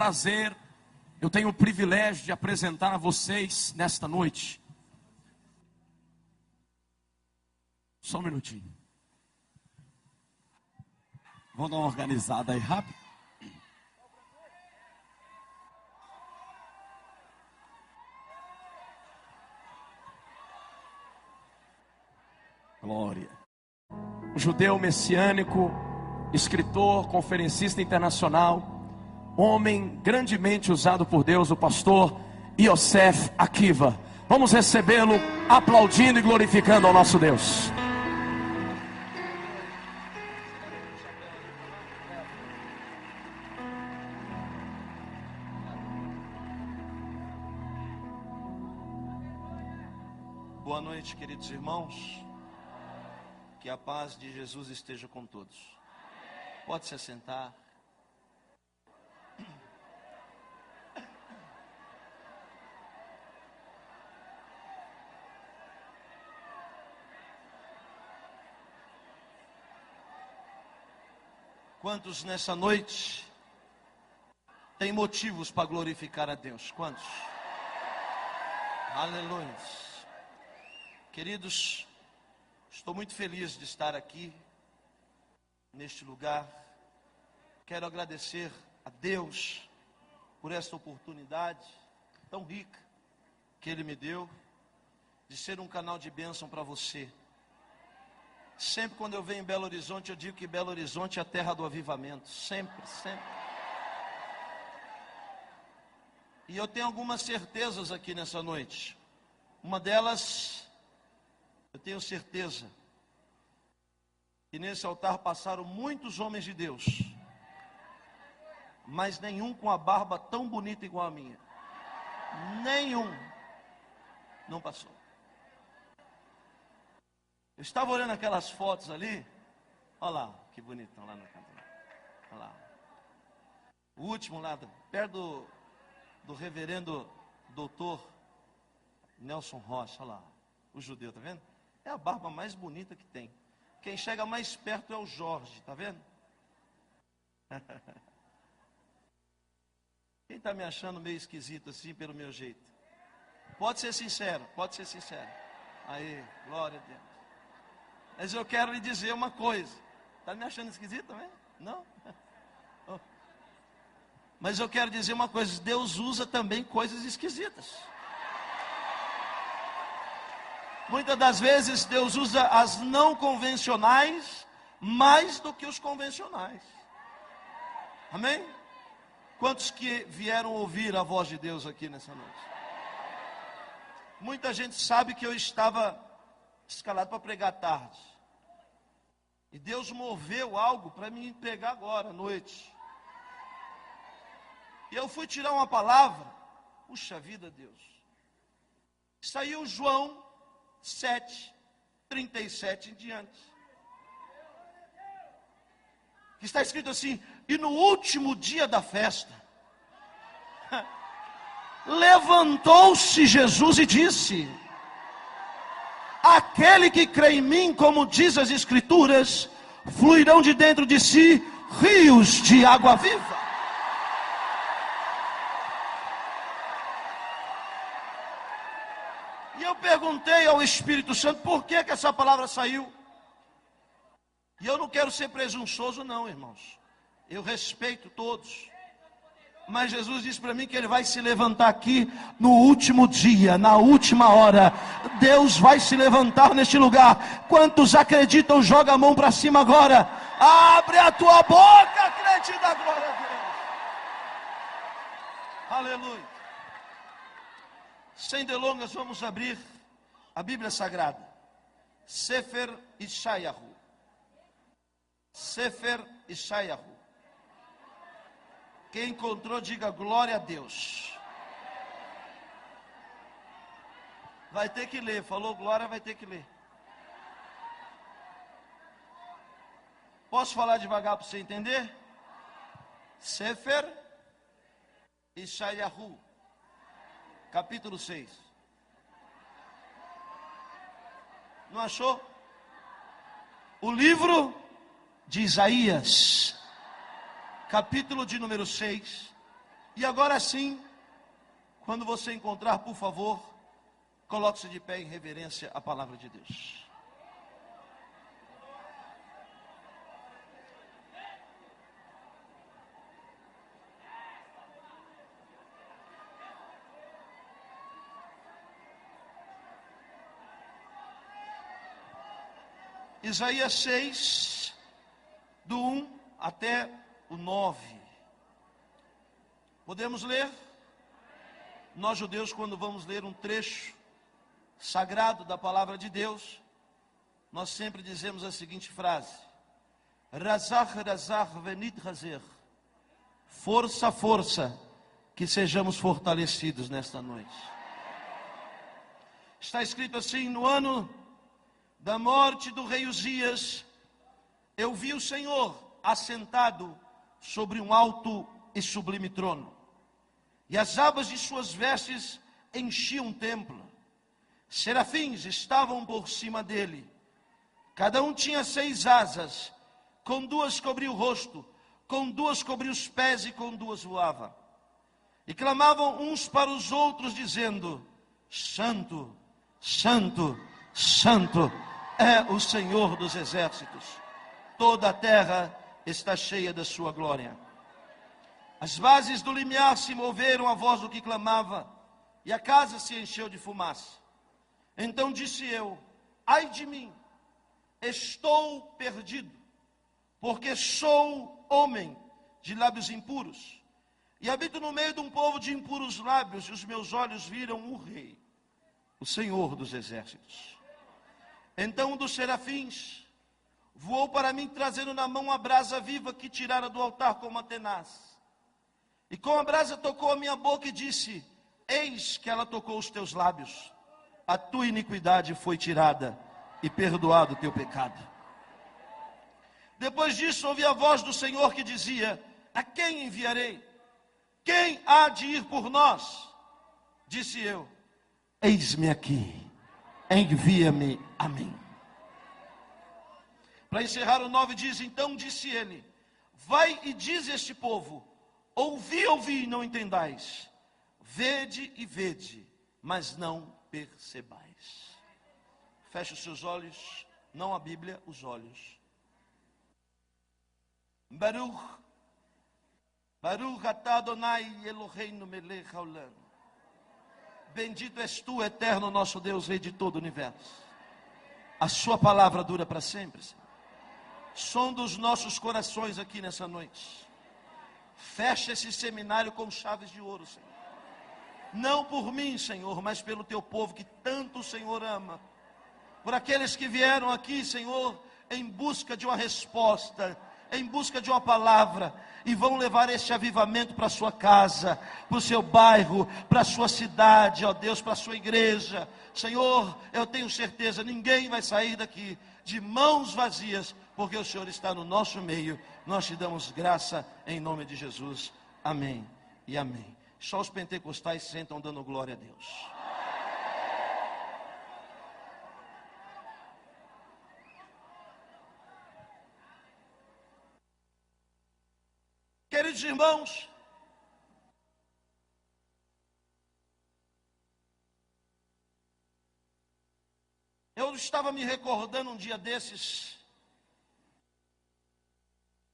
prazer, eu tenho o privilégio de apresentar a vocês nesta noite. Só um minutinho. Vamos dar uma organizada aí rápido. Glória. O judeu messiânico, escritor, conferencista internacional, homem grandemente usado por Deus, o pastor Yosef Akiva. Vamos recebê-lo aplaudindo e glorificando ao nosso Deus. Boa noite, queridos irmãos. Que a paz de Jesus esteja com todos. Pode se assentar. Quantos nessa noite têm motivos para glorificar a Deus? Quantos? Aleluia. Queridos, estou muito feliz de estar aqui, neste lugar. Quero agradecer a Deus por esta oportunidade tão rica que Ele me deu, de ser um canal de bênção para você. Sempre quando eu venho em Belo Horizonte, eu digo que Belo Horizonte é a terra do avivamento. Sempre, sempre. E eu tenho algumas certezas aqui nessa noite. Uma delas, eu tenho certeza que nesse altar passaram muitos homens de Deus, mas nenhum com a barba tão bonita igual a minha. Nenhum. Não passou. Eu estava olhando aquelas fotos ali. Olha lá, que bonitão lá no canto. Olha lá. O último lá, perto do reverendo doutor Nelson Rocha. Olha lá, o judeu, tá vendo? É a barba mais bonita que tem. Quem chega mais perto é o Jorge, tá vendo? Quem está me achando meio esquisito assim pelo meu jeito? Pode ser sincero, pode ser sincero. Aí, glória a Deus. Mas eu quero lhe dizer uma coisa. Está me achando esquisito também? Não? Oh. Mas eu quero dizer uma coisa. Deus usa também coisas esquisitas. Muitas das vezes Deus usa as não convencionais mais do que os convencionais. Amém? Quantos que vieram ouvir a voz de Deus aqui nessa noite? Muita gente sabe que eu estava escalado para pregar tarde. E Deus moveu algo para me pregar agora à noite. E eu fui tirar uma palavra. Puxa vida, Deus. Saiu João 7:37 em diante. Que está escrito assim: e no último dia da festa, levantou-se Jesus e disse: aquele que crê em mim, como diz as Escrituras, fluirão de dentro de si rios de água viva. E eu perguntei ao Espírito Santo, por que essa palavra saiu? E eu não quero ser presunçoso não, irmãos. Eu respeito todos. Mas Jesus disse para mim que Ele vai se levantar aqui no último dia, na última hora. Deus vai se levantar neste lugar. Quantos acreditam, joga a mão para cima agora. Abre a tua boca, crente da glória a Deus. Aleluia. Sem delongas, vamos abrir a Bíblia Sagrada. Sefer Yeshayahu. Sefer Yeshayahu. Quem encontrou, diga glória a Deus. Vai ter que ler, falou glória, vai ter que ler. Posso falar devagar para você entender? Sefer Yeshayahu, capítulo 6. Não achou? O livro de Isaías, capítulo de número 6, E agora sim, quando você encontrar, por favor, coloque-se de pé em reverência à palavra de Deus. Isaías 6, do 1 até o 9. Podemos ler? Nós judeus, quando vamos ler um trecho sagrado da palavra de Deus, nós sempre dizemos a seguinte frase: Razach, razach, venit razer. Força, força, que sejamos fortalecidos nesta noite. Está escrito assim: no ano da morte do rei Uzias, eu vi o Senhor assentado sobre um alto e sublime trono, e as abas de suas vestes enchiam o templo. Serafins estavam por cima dele, cada um tinha 6 asas, com 2 cobria o rosto, com 2 cobria os pés e com 2 voava. E clamavam uns para os outros, dizendo: Santo, Santo, Santo é o Senhor dos exércitos, toda a terra está cheia da sua glória. As bases do limiar se moveram à voz do que clamava, e a casa se encheu de fumaça. Então disse eu: ai de mim, estou perdido, porque sou homem de lábios impuros, e habito no meio de um povo de impuros lábios, e os meus olhos viram o Rei, o Senhor dos exércitos. Então um dos serafins voou para mim, trazendo na mão a brasa viva que tirara do altar com uma tenaz. E com a brasa tocou a minha boca e disse: eis que ela tocou os teus lábios, a tua iniquidade foi tirada e perdoado o teu pecado. Depois disso ouvi a voz do Senhor que dizia: a quem enviarei? Quem há de ir por nós? Disse eu: eis-me aqui, envia-me a mim. Para encerrar o 9 diz: então disse ele: vai e diz a este povo: ouvi, ouvi e não entendais, vede e vede, mas não percebais. Feche os seus olhos, não a Bíblia, os olhos. Baruch, Baruch atah Adonai Eloheinu melech haolam. Bendito és tu, eterno nosso Deus, Rei de todo o universo. A sua palavra dura para sempre, Senhor. Sonda os nossos corações aqui nessa noite. Fecha esse seminário com chaves de ouro, Senhor. Não por mim, Senhor, mas pelo teu povo que tanto o Senhor ama. Por aqueles que vieram aqui, Senhor, em busca de uma resposta, em busca de uma palavra, e vão levar este avivamento para a sua casa, para o seu bairro, para a sua cidade, ó Deus, para a sua igreja. Senhor, eu tenho certeza, ninguém vai sair daqui de mãos vazias, porque o Senhor está no nosso meio. Nós te damos graça em nome de Jesus. Amém e amém. Só os pentecostais sentam dando glória a Deus. Queridos irmãos, eu estava me recordando um dia desses,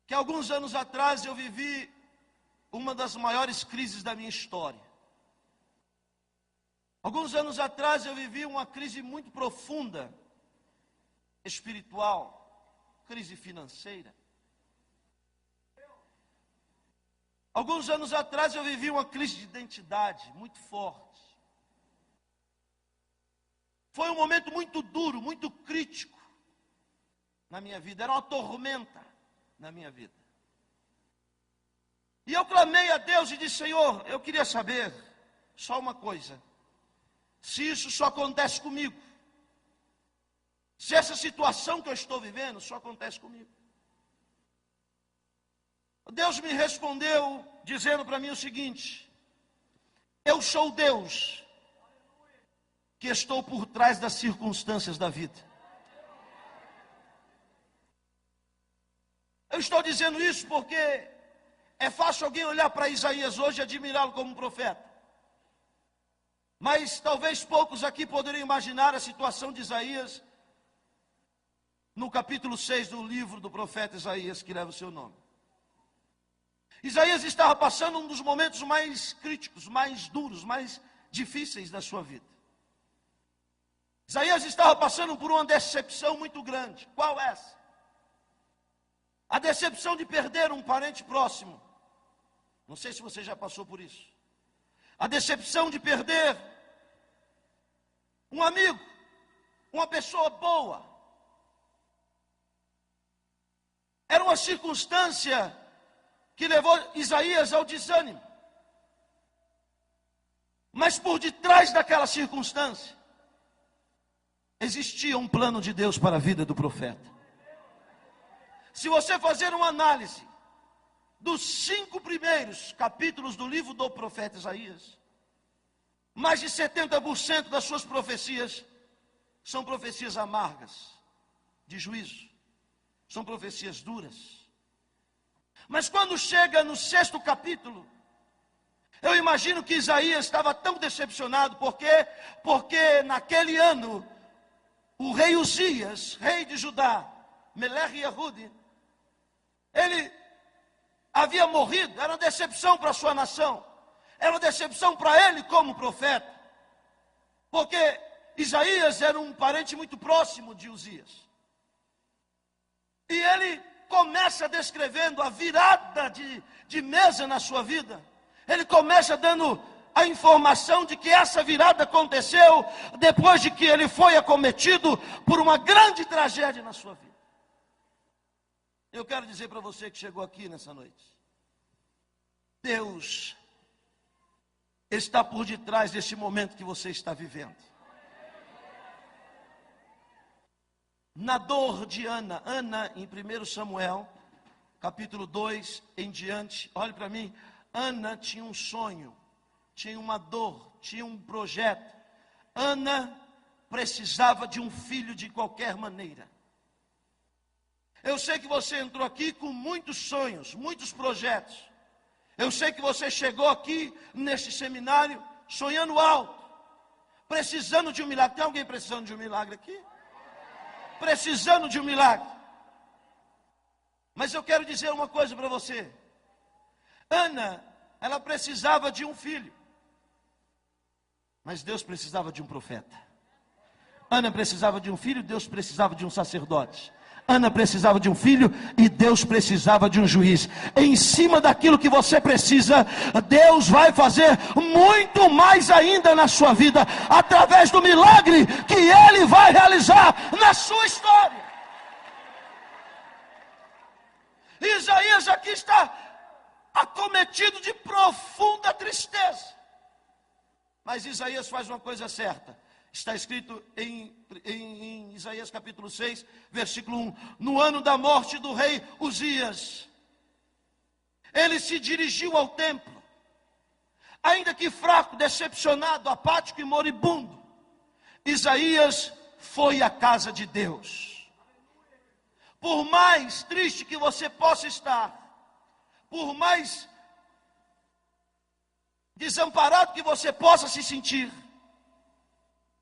que alguns anos atrás eu vivi uma das maiores crises da minha história. Alguns anos atrás eu vivi uma crise muito profunda, espiritual, crise financeira. Alguns anos atrás eu vivi uma crise de identidade muito forte. Foi um momento muito duro, muito crítico na minha vida. Era uma tormenta na minha vida. E eu clamei a Deus e disse: Senhor, eu queria saber só uma coisa. Se isso só acontece comigo, se essa situação que eu estou vivendo só acontece comigo. Deus me respondeu dizendo para mim o seguinte: eu sou Deus que estou por trás das circunstâncias da vida. Eu estou dizendo isso porque É fácil alguém olhar para Isaías hoje e admirá-lo como um profeta. Mas talvez poucos aqui poderiam imaginar a situação de Isaías no capítulo 6 do livro do profeta Isaías, que leva o seu nome. Isaías estava passando um dos momentos mais críticos, mais duros, mais difíceis da sua vida. Isaías estava passando por uma decepção muito grande. Qual essa? A decepção de perder um parente próximo. Não sei se você já passou por isso. A decepção de perder um amigo, uma pessoa boa. Era uma circunstância que levou Isaías ao desânimo. Mas por detrás daquela circunstância, existia um plano de Deus para a vida do profeta. Se você fazer uma análise dos 5 primeiros capítulos do livro do profeta Isaías, mais de 70% das suas profecias são profecias amargas, de juízo, são profecias duras. Mas quando chega no 6º capítulo, eu imagino que Isaías estava tão decepcionado, porque naquele ano, o rei Uzias, rei de Judá, Melech Yehudi, ele havia morrido. Era uma decepção para a sua nação, era uma decepção para ele como profeta, porque Isaías era um parente muito próximo de Uzias. E ele começa descrevendo a virada de mesa na sua vida. Ele começa dando a informação de que essa virada aconteceu depois de que ele foi acometido por uma grande tragédia na sua vida. Eu quero dizer para você que chegou aqui nessa noite, Deus está por detrás desse momento que você está vivendo. Na dor de Ana em 1 Samuel, capítulo 2 em diante, olhe para mim, Ana tinha um sonho, tinha uma dor, tinha um projeto. Ana precisava de um filho de qualquer maneira. Eu sei que você entrou aqui com muitos sonhos, muitos projetos. Eu sei que você chegou aqui neste seminário sonhando alto, precisando de um milagre. Tem alguém precisando de um milagre aqui? Precisando de um milagre. Mas eu quero dizer uma coisa para você. Ana, ela precisava de um filho, mas Deus precisava de um profeta. Ana precisava de um filho, Deus precisava de um sacerdote. Ana precisava de um filho e Deus precisava de um juiz. Em cima daquilo que você precisa, Deus vai fazer muito mais ainda na sua vida, através do milagre que Ele vai realizar na sua história. Isaías aqui está acometido de profunda tristeza. Mas Isaías faz uma coisa certa. Está escrito em Isaías capítulo 6, versículo 1. No ano da morte do rei Uzias, ele se dirigiu ao templo. Ainda que fraco, decepcionado, apático e moribundo, Isaías foi à casa de Deus. Por mais triste que você possa estar, por mais desamparado que você possa se sentir,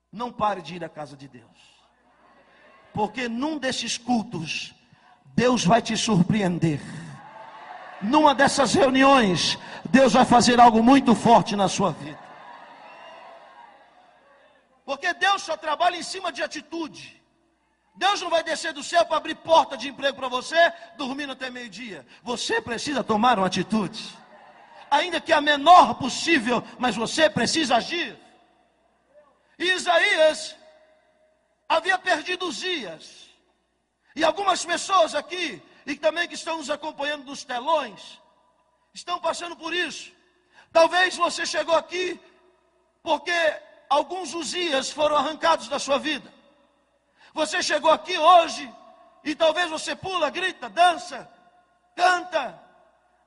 não pare de ir à casa de Deus, porque num desses cultos Deus vai te surpreender. Numa dessas reuniões Deus vai fazer algo muito forte na sua vida, porque Deus só trabalha em cima de atitude. Deus não vai descer do céu para abrir porta de emprego para você, dormindo até meio-dia. Você precisa tomar uma atitude, ainda que a menor possível, mas você precisa agir. E Isaías havia perdido Uzias. E algumas pessoas aqui, e também que estão nos acompanhando dos telões, estão passando por isso. Talvez você chegou aqui porque alguns Uzias foram arrancados da sua vida. Você chegou aqui hoje e talvez você pula, grita, dança, canta,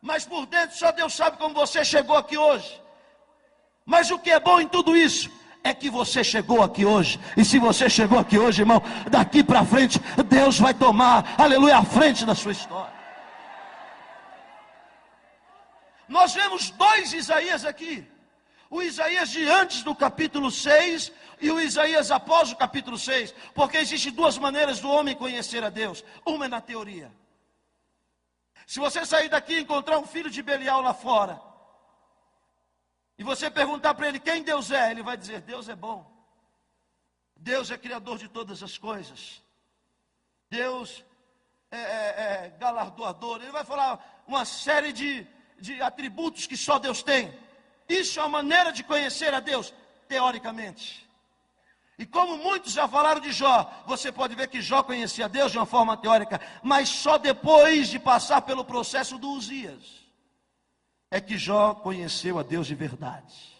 mas por dentro só Deus sabe como você chegou aqui hoje. Mas o que é bom em tudo isso é que você chegou aqui hoje. E se você chegou aqui hoje, irmão, daqui para frente Deus vai tomar, aleluia, a frente da sua história. Nós vemos dois Isaías aqui. O Isaías de antes do capítulo 6 e o Isaías após o capítulo 6. Porque existem duas maneiras do homem conhecer a Deus. Uma é na teoria. Se você sair daqui e encontrar um filho de Belial lá fora, e você perguntar para ele quem Deus é, ele vai dizer: Deus é bom. Deus é criador de todas as coisas. Deus é galardoador. Ele vai falar uma série de atributos que só Deus tem. Isso é uma maneira de conhecer a Deus, teoricamente. E como muitos já falaram de Jó, você pode ver que Jó conhecia Deus de uma forma teórica, mas só depois de passar pelo processo do Uzias, é que Jó conheceu a Deus de verdade.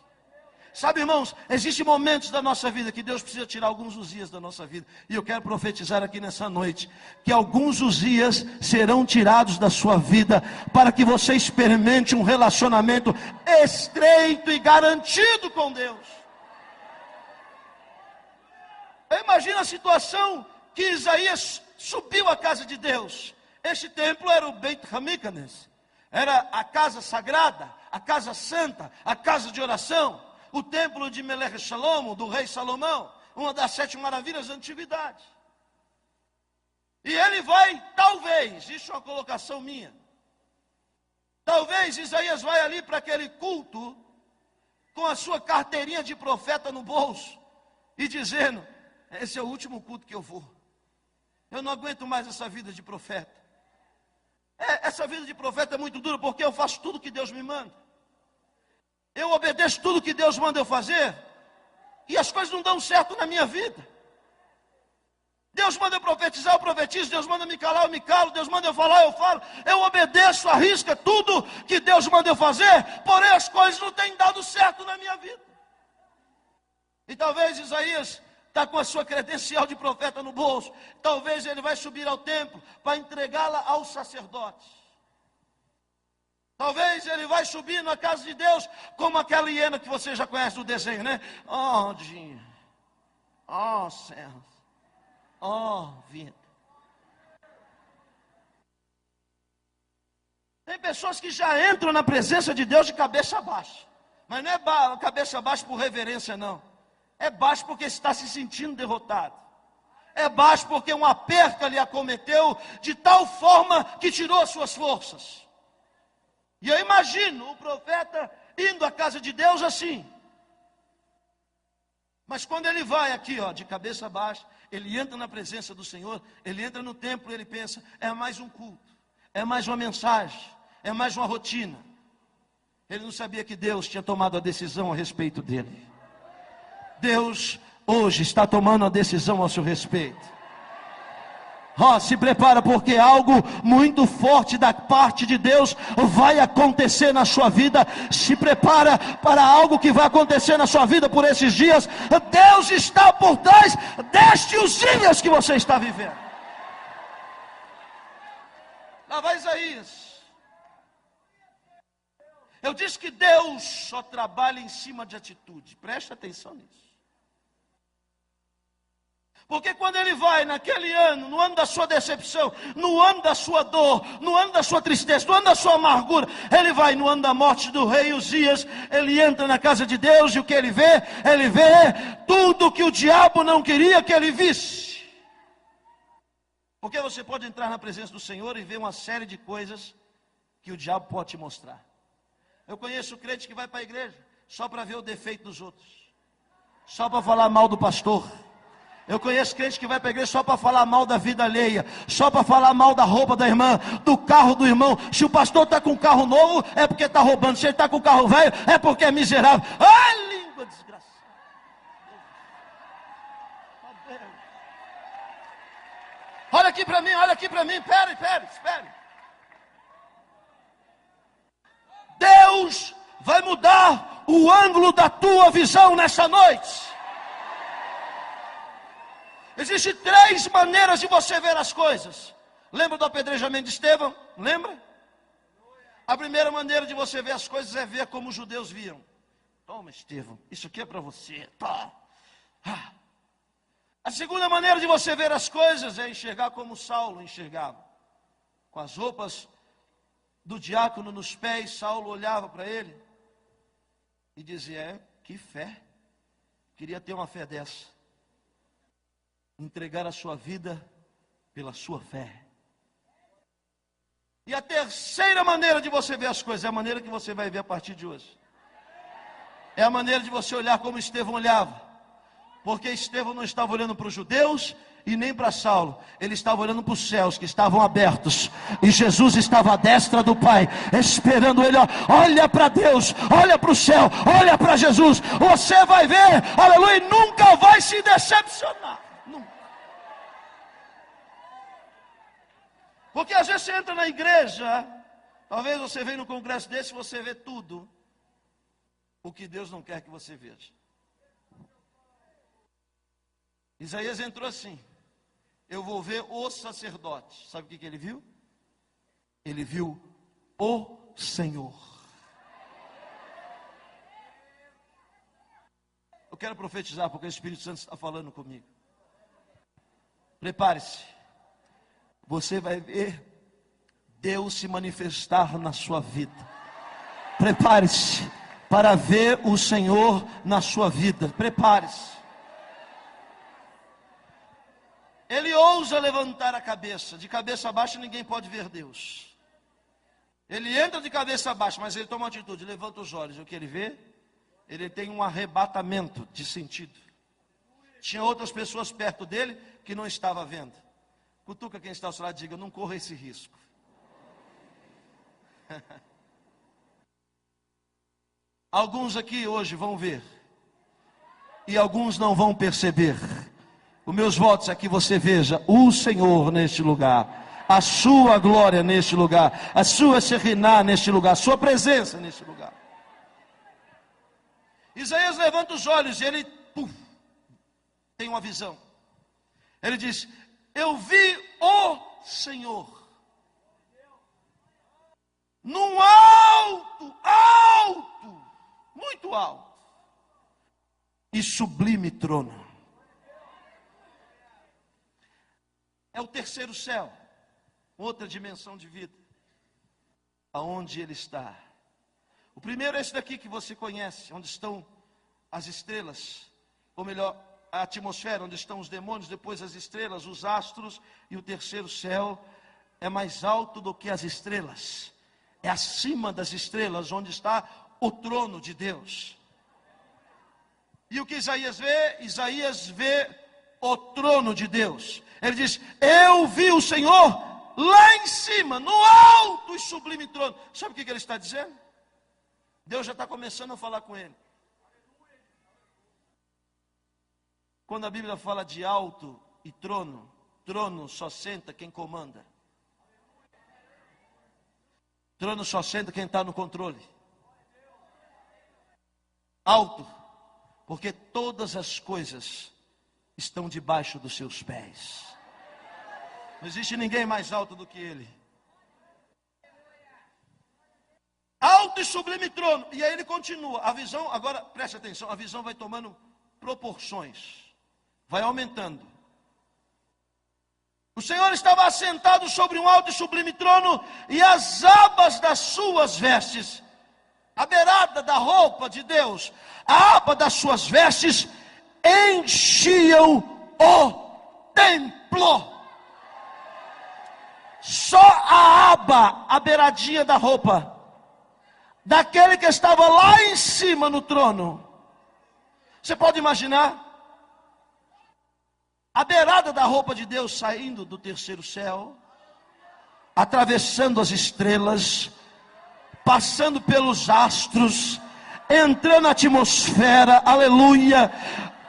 Sabe, irmãos, existem momentos da nossa vida que Deus precisa tirar alguns Uzias da nossa vida. E eu quero profetizar aqui nessa noite que alguns Uzias serão tirados da sua vida, para que você experimente um relacionamento estreito e garantido com Deus. Imagina a situação que Isaías subiu à casa de Deus. Este templo era o Beit Hamikdash, era a casa sagrada, a casa santa, a casa de oração. O templo de Melech Shalom, do rei Salomão, uma das 7 maravilhas da antiguidade. E ele vai, talvez, isso é uma colocação minha, talvez Isaías vai ali para aquele culto, com a sua carteirinha de profeta no bolso, e dizendo: esse é o último culto que eu vou. Eu não aguento mais essa vida de profeta. Essa vida de profeta é muito dura, porque eu faço tudo que Deus me manda. Eu obedeço tudo que Deus manda eu fazer, e as coisas não dão certo na minha vida. Deus manda eu profetizar, eu profetizo. Deus manda me calar, eu me calo. Deus manda eu falar, eu falo. Eu obedeço, arrisca tudo que Deus manda eu fazer, porém as coisas não têm dado certo na minha vida. E talvez Isaías está com a sua credencial de profeta no bolso. Talvez ele vai subir ao templo para entregá-la aos sacerdotes. Talvez ele vai subir na casa de Deus como aquela hiena que você já conhece do desenho, né? Oh, dia. Oh, céus. Oh, vida. Tem pessoas que já entram na presença de Deus de cabeça baixa. Mas não é cabeça baixa por reverência, não. É baixo porque está se sentindo derrotado. É baixo porque uma perca lhe acometeu de tal forma que tirou as suas forças. E eu imagino o profeta indo à casa de Deus assim. Mas quando ele vai aqui, de cabeça baixa, ele entra na presença do Senhor, ele entra no templo e ele pensa: é mais um culto, é mais uma mensagem, é mais uma rotina. Ele não sabia que Deus tinha tomado a decisão a respeito dele. Deus hoje está tomando a decisão a seu respeito. Se prepara, porque algo muito forte da parte de Deus vai acontecer na sua vida. Se prepara para algo que vai acontecer na sua vida por esses dias. Deus está por trás destes dias que você está vivendo. Lá vai Isaías. Eu disse que Deus só trabalha em cima de atitude. Preste atenção nisso. Porque quando ele vai naquele ano, no ano da sua decepção, no ano da sua dor, no ano da sua tristeza, no ano da sua amargura, ele vai no ano da morte do rei Uzias, ele entra na casa de Deus e o que ele vê? Ele vê tudo que o diabo não queria que ele visse. Porque você pode entrar na presença do Senhor e ver uma série de coisas que o diabo pode te mostrar. Eu conheço crente que vai para a igreja só para ver o defeito dos outros, só para falar mal do pastor. Eu conheço crente que vai para a igreja só para falar mal da vida alheia, só para falar mal da roupa da irmã, do carro do irmão. Se o pastor está com um carro novo, é porque está roubando. Se ele está com um carro velho, é porque é miserável. Ai, língua desgraçada. Olha aqui para mim, olha aqui para mim. Espere. Deus vai mudar o ângulo da tua visão nessa noite. Existem 3 maneiras de você ver as coisas. Lembra do apedrejamento de Estevão? Lembra? A primeira maneira de você ver as coisas é ver como os judeus viam. Toma, Estevão, isso aqui é para você. Tá. A segunda maneira de você ver as coisas é enxergar como Saulo enxergava. Com as roupas do diácono nos pés, Saulo olhava para ele e dizia: que fé, queria ter uma fé dessa, entregar a sua vida pela sua fé. E a terceira maneira de você ver as coisas, é a maneira que você vai ver a partir de hoje. É a maneira de você olhar como Estevão olhava. Porque Estevão não estava olhando para os judeus e nem para Saulo. Ele estava olhando para os céus que estavam abertos. E Jesus estava à destra do Pai, esperando ele. Olha para Deus, olha para o céu, olha para Jesus. Você vai ver, aleluia, e nunca vai se decepcionar. Nunca. Porque às vezes você entra na igreja, talvez você venha num congresso desse e você vê tudo o que Deus não quer que você veja. Isaías entrou assim: eu vou ver o sacerdote. Sabe o que ele viu? Ele viu o Senhor. Eu quero profetizar porque o Espírito Santo está falando comigo. Prepare-se. Você vai ver Deus se manifestar na sua vida. Prepare-se para ver o Senhor na sua vida. Prepare-se. Ele ousa levantar a cabeça. De cabeça baixa ninguém pode ver Deus. Ele entra de cabeça baixa, mas ele toma uma atitude, levanta os olhos. O que ele vê? Ele tem um arrebatamento de sentido. Tinha outras pessoas perto dele que não estava vendo. Cutuca quem está ao seu lado e diga: não corra esse risco. Alguns aqui hoje vão ver, e alguns não vão perceber. Os meus votos é que você veja o Senhor neste lugar, a sua glória neste lugar, a sua Shekhinah neste lugar, a sua presença neste lugar. Isaías levanta os olhos e ele tem uma visão. Ele diz: eu vi o Senhor num alto, muito alto e sublime trono. É o terceiro céu, outra dimensão de vida, aonde ele está. O primeiro é esse daqui que você conhece, onde estão as estrelas, ou melhor, a atmosfera, onde estão os demônios, depois as estrelas, os astros, e o terceiro céu é mais alto do que as estrelas, é acima das estrelas, onde está o trono de Deus. E o que Isaías vê? Isaías vê o trono de Deus. Ele diz: eu vi o Senhor lá em cima, no alto e sublime trono. Sabe o que ele está dizendo? Deus já está começando a falar com ele. Quando a Bíblia fala de alto e trono, trono só senta quem comanda. Trono só senta quem está no controle. Alto, porque todas as coisas estão debaixo dos seus pés. Não existe ninguém mais alto do que ele. Alto e sublime trono. E aí ele continua. A visão, agora preste atenção, a visão vai tomando proporções, vai aumentando. O Senhor estava assentado sobre um alto e sublime trono, e as abas das suas vestes, a beirada da roupa de Deus, a aba das suas vestes, enchiam o templo. Só a aba, a beiradinha da roupa daquele que estava lá em cima no trono. Você pode imaginar a beirada da roupa de Deus saindo do terceiro céu, atravessando as estrelas, passando pelos astros, entrando na atmosfera, aleluia,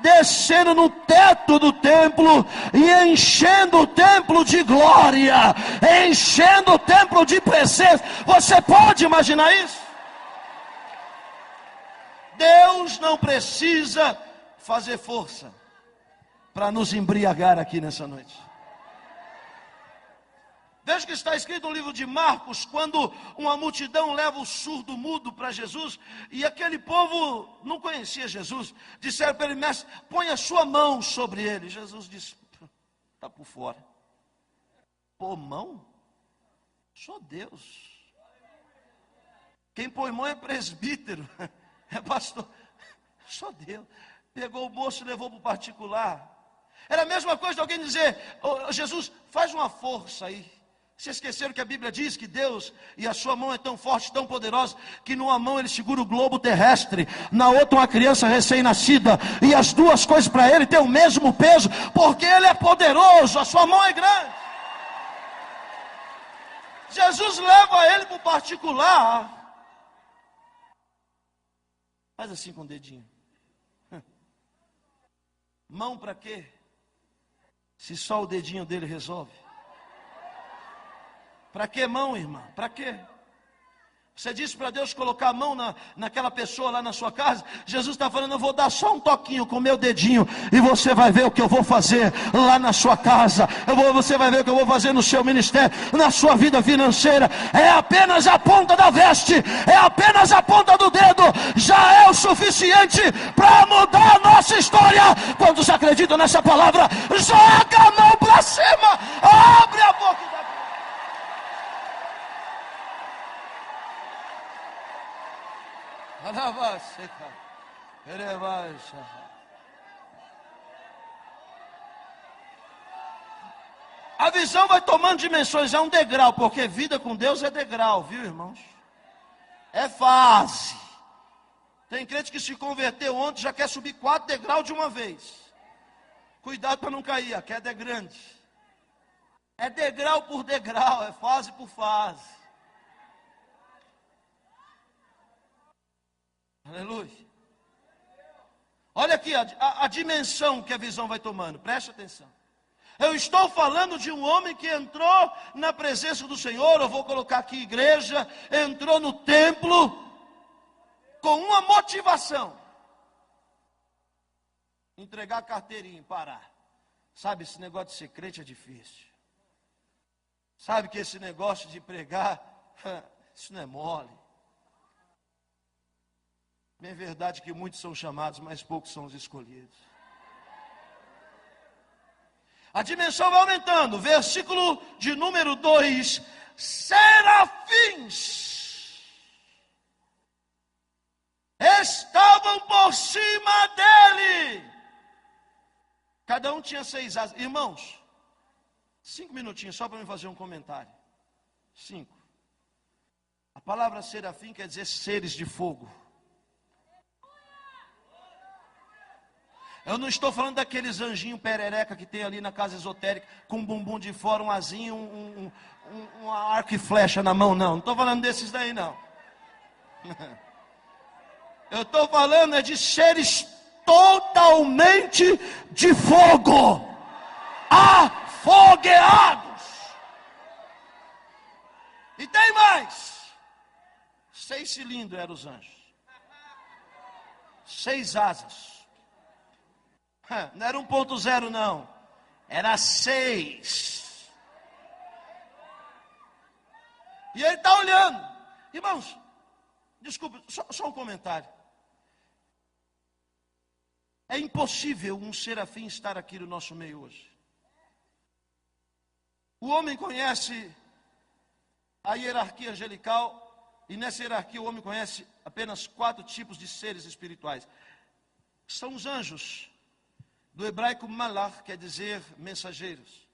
descendo no teto do templo e enchendo o templo de glória, enchendo o templo de presença. Você pode imaginar isso? Deus não precisa fazer força para nos embriagar aqui nessa noite. Veja que está escrito no livro de Marcos, quando uma multidão leva o surdo mudo para Jesus, e aquele povo não conhecia Jesus, disseram para ele: mestre, põe a sua mão sobre ele. Jesus disse: está por fora. Pô, mão? Sou Deus. Quem põe mão é presbítero, é pastor. Só Deus. Pegou o moço e levou para o particular. Era a mesma coisa de alguém dizer: "Ô, Jesus, faz uma força aí." Vocês esqueceram que a Bíblia diz que Deus e a sua mão é tão forte, tão poderosa, que numa mão ele segura o globo terrestre, na outra uma criança recém-nascida, e as duas coisas para ele têm o mesmo peso, porque ele é poderoso, a sua mão é grande. Jesus leva ele para o particular. Faz assim com o dedinho. Mão para quê? Se só o dedinho dele resolve. Para que mão, irmã? Para quê? Você disse para Deus colocar a mão naquela pessoa lá na sua casa. Jesus está falando: eu vou dar só um toquinho com o meu dedinho, e você vai ver o que eu vou fazer lá na sua casa. Você vai ver o que eu vou fazer no seu ministério, na sua vida financeira. É apenas a ponta da veste, é apenas a ponta do dedo, já é o suficiente para mudar a nossa história. Quando você acredita nessa palavra, joga a mão para cima, abre a boca. A visão vai tomando dimensões, é um degrau, porque vida com Deus é degrau, viu, irmãos? É fase. Tem crente que se converteu ontem, já quer subir 4 degraus de uma vez. Cuidado para não cair, a queda é grande. É degrau por degrau, é fase por fase. Aleluia. Olha aqui a dimensão que a visão vai tomando, preste atenção. Eu estou falando de um homem que entrou na presença do Senhor, eu vou colocar aqui igreja, entrou no templo com uma motivação: entregar a carteirinha e parar. Sabe, esse negócio de ser crente é difícil. Sabe que esse negócio de pregar, isso não é mole. É verdade que muitos são chamados, mas poucos são os escolhidos. A dimensão vai aumentando. Versículo de número 2. Serafins estavam por cima dele. Cada um tinha 6 asas. Irmãos, 5 minutinhos só para me fazer um comentário. 5. A palavra serafim quer dizer seres de fogo. Eu não estou falando daqueles anjinhos perereca que tem ali na casa esotérica, com um bumbum de fora, um asinho, um arco e flecha na mão, não. Não estou falando desses daí, não. Eu estou falando de seres totalmente de fogo, afogueados. E tem mais. 6 cilindros eram os anjos. 6 asas. Não era 1.0 não, era 6. E ele está olhando. Irmãos, desculpe, só um comentário. É impossível um serafim estar aqui no nosso meio hoje. O homem conhece a hierarquia angelical, e nessa hierarquia o homem conhece apenas 4 tipos de seres espirituais. São os anjos. Do hebraico malach, quer dizer mensageiros.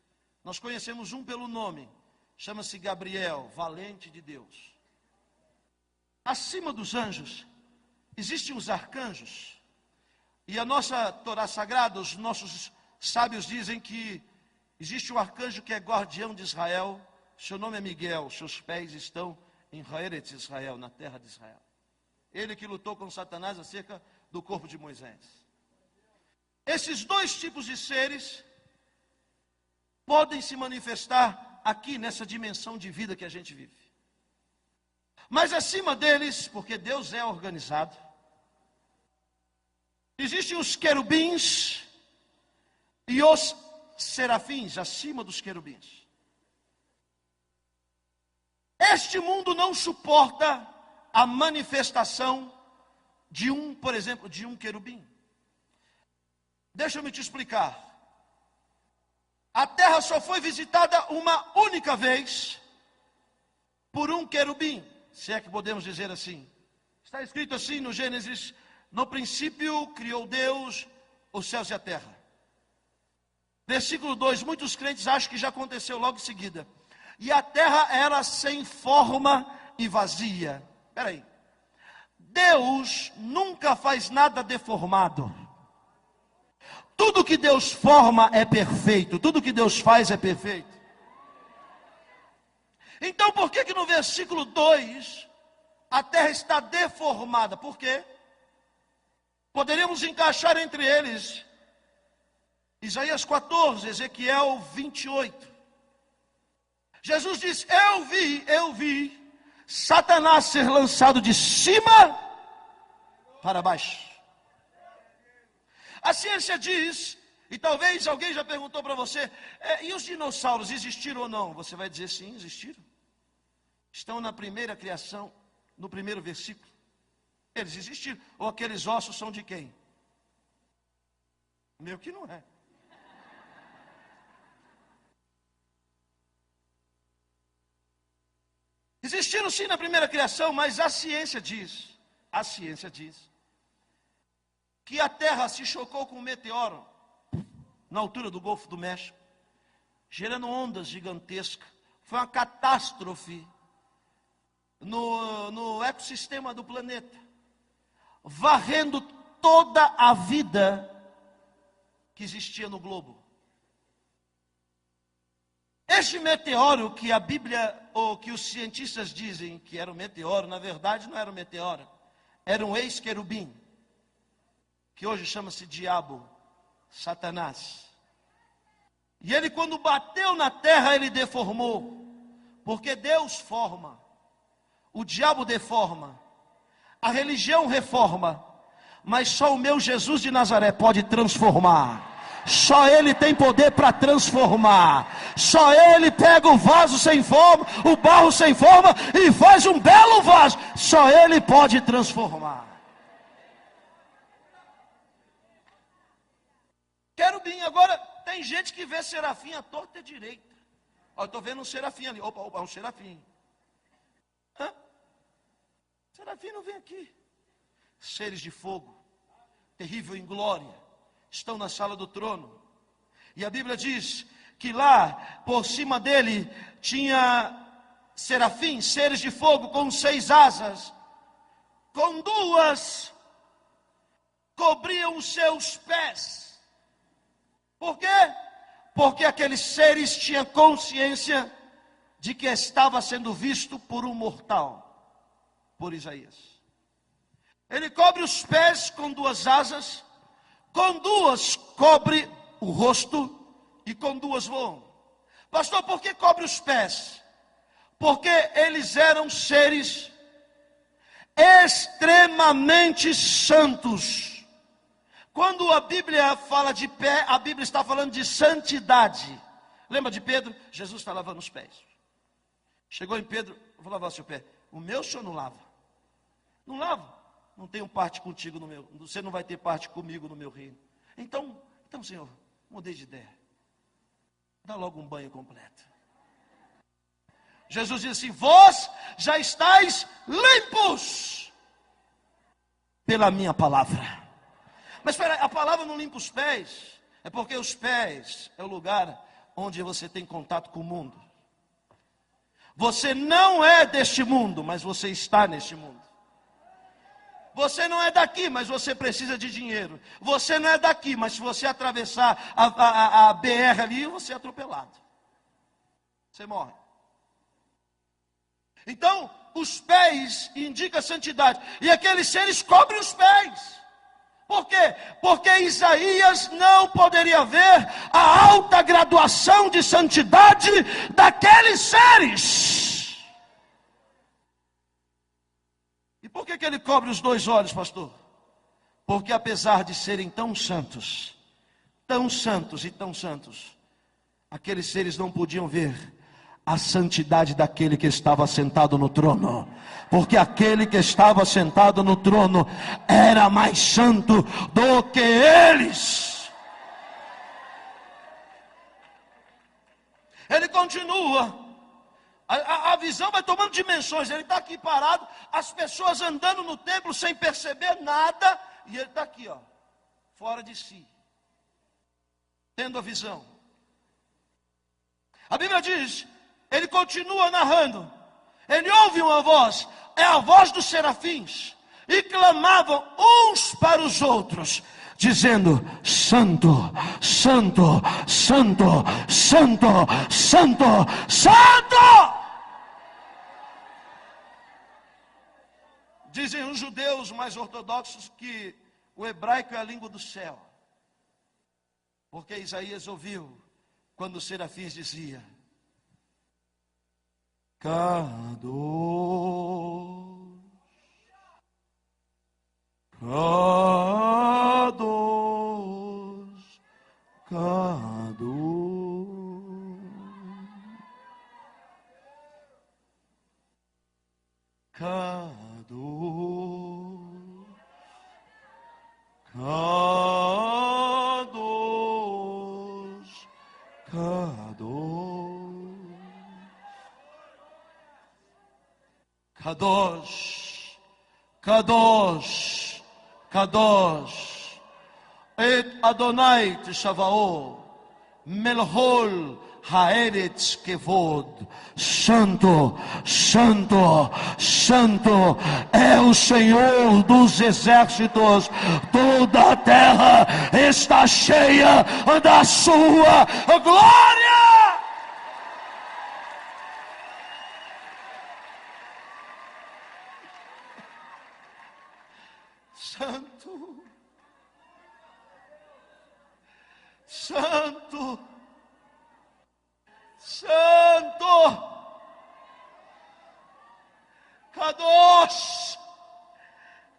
Nós conhecemos um pelo nome, chama-se Gabriel, valente de Deus. Acima dos anjos, existem os arcanjos. E a nossa Torá Sagrada, os nossos sábios dizem que existe um arcanjo que é guardião de Israel. Seu nome é Miguel, seus pés estão em Eretz Israel, na terra de Israel. Ele que lutou com Satanás acerca do corpo de Moisés. Esses 2 tipos de seres podem se manifestar aqui nessa dimensão de vida que a gente vive. Mas acima deles, porque Deus é organizado, existem os querubins e os serafins acima dos querubins. Este mundo não suporta a manifestação de por exemplo, de um querubim. Deixa-me te explicar. A terra só foi visitada uma única vez por um querubim. se é que podemos dizer assim. Está escrito assim no Gênesis: no princípio criou Deus os céus e a terra. Versículo 2, muitos crentes acham que já aconteceu logo em seguida. E a terra era sem forma e vazia. Espera aí. Deus nunca faz nada deformado. Tudo que Deus forma é perfeito. Tudo que Deus faz é perfeito. Então por que no versículo 2 a terra está deformada? Por quê? Poderíamos encaixar entre eles Isaías 14, Ezequiel 28. Jesus diz: eu vi Satanás ser lançado de cima para baixo. A ciência diz, e talvez alguém já perguntou para você, e os dinossauros existiram ou não? Você vai dizer sim, existiram. Estão na primeira criação, no primeiro versículo. Eles existiram. Ou aqueles ossos são de quem? Meu que não é. Existiram sim na primeira criação, mas a ciência diz que a Terra se chocou com um meteoro na altura do Golfo do México, gerando ondas gigantescas. Foi uma catástrofe no ecossistema do planeta, varrendo toda a vida que existia no globo. Este meteoro que a Bíblia, ou que os cientistas dizem que era um meteoro, na verdade não era um meteoro, era um ex-querubim, que hoje chama-se diabo, Satanás. E ele, quando bateu na terra, ele deformou, porque Deus forma, o diabo deforma, a religião reforma, mas só o meu Jesus de Nazaré pode transformar. Só Ele tem poder para transformar. Só Ele pega o vaso sem forma, o barro sem forma, e faz um belo vaso. Só Ele pode transformar. Querubim, agora tem gente que vê serafim à torta e à direita. Ó, eu estou vendo um serafim ali. Opa, um serafim. Hã? Serafim não vem aqui. Seres de fogo, terrível em glória, estão na sala do trono. E a Bíblia diz que lá, por cima dele, tinha serafins, seres de fogo com 6 asas. Com 2 cobriam os seus pés. Por quê? Porque aqueles seres tinham consciência de que estava sendo visto por um mortal, por Isaías. Ele cobre os pés com 2 asas, com 2 cobre o rosto e com 2 voam. Pastor, por que cobre os pés? Porque eles eram seres extremamente santos. Quando a Bíblia fala de pé, a Bíblia está falando de santidade. Lembra de Pedro? Jesus está lavando os pés. Chegou em Pedro: eu vou lavar o seu pé. O meu o senhor não lava. Não lava. Não tenho parte contigo no meu. Você não vai ter parte comigo no meu reino. Então, Senhor, mudei de ideia. Dá logo um banho completo. Jesus diz assim: vós já estáis limpos pela minha palavra. Mas espera, a palavra não limpa os pés. É porque os pés é o lugar onde você tem contato com o mundo. Você não é deste mundo, mas você está neste mundo. Você não é daqui, mas você precisa de dinheiro. Você não é daqui, mas se você atravessar a BR ali, você é atropelado. Você morre. Então, os pés indicam a santidade. E aqueles seres cobrem os pés. Por quê? Porque Isaías não poderia ver a alta graduação de santidade daqueles seres. E por que ele cobre os 2 olhos, pastor? Porque apesar de serem tão santos e tão santos, aqueles seres não podiam ver a santidade daquele que estava sentado no trono. Porque aquele que estava sentado no trono era mais santo do que eles. Ele continua: A visão vai tomando dimensões. Ele está aqui parado, as pessoas andando no templo sem perceber nada, e ele está aqui, ó, fora de si, tendo a visão. A Bíblia diz, ele continua narrando, ele ouve uma voz, é a voz dos serafins, e clamavam uns para os outros, dizendo: Santo, Santo, Santo, Santo, Santo, Santo. Dizem os judeus mais ortodoxos que o hebraico é a língua do céu, porque Isaías ouviu quando os serafins dizia: Kadosh, Kadosh, Kadosh, Kadosh, Kadosh, Kadosh, Kadosh, et Adonai Tshava'ot, Melhol Haaretz Kevod. Santo, Santo, Santo é o Senhor dos exércitos. Toda a terra está cheia da sua glória. Santo, Santo, Santo, Kadosh,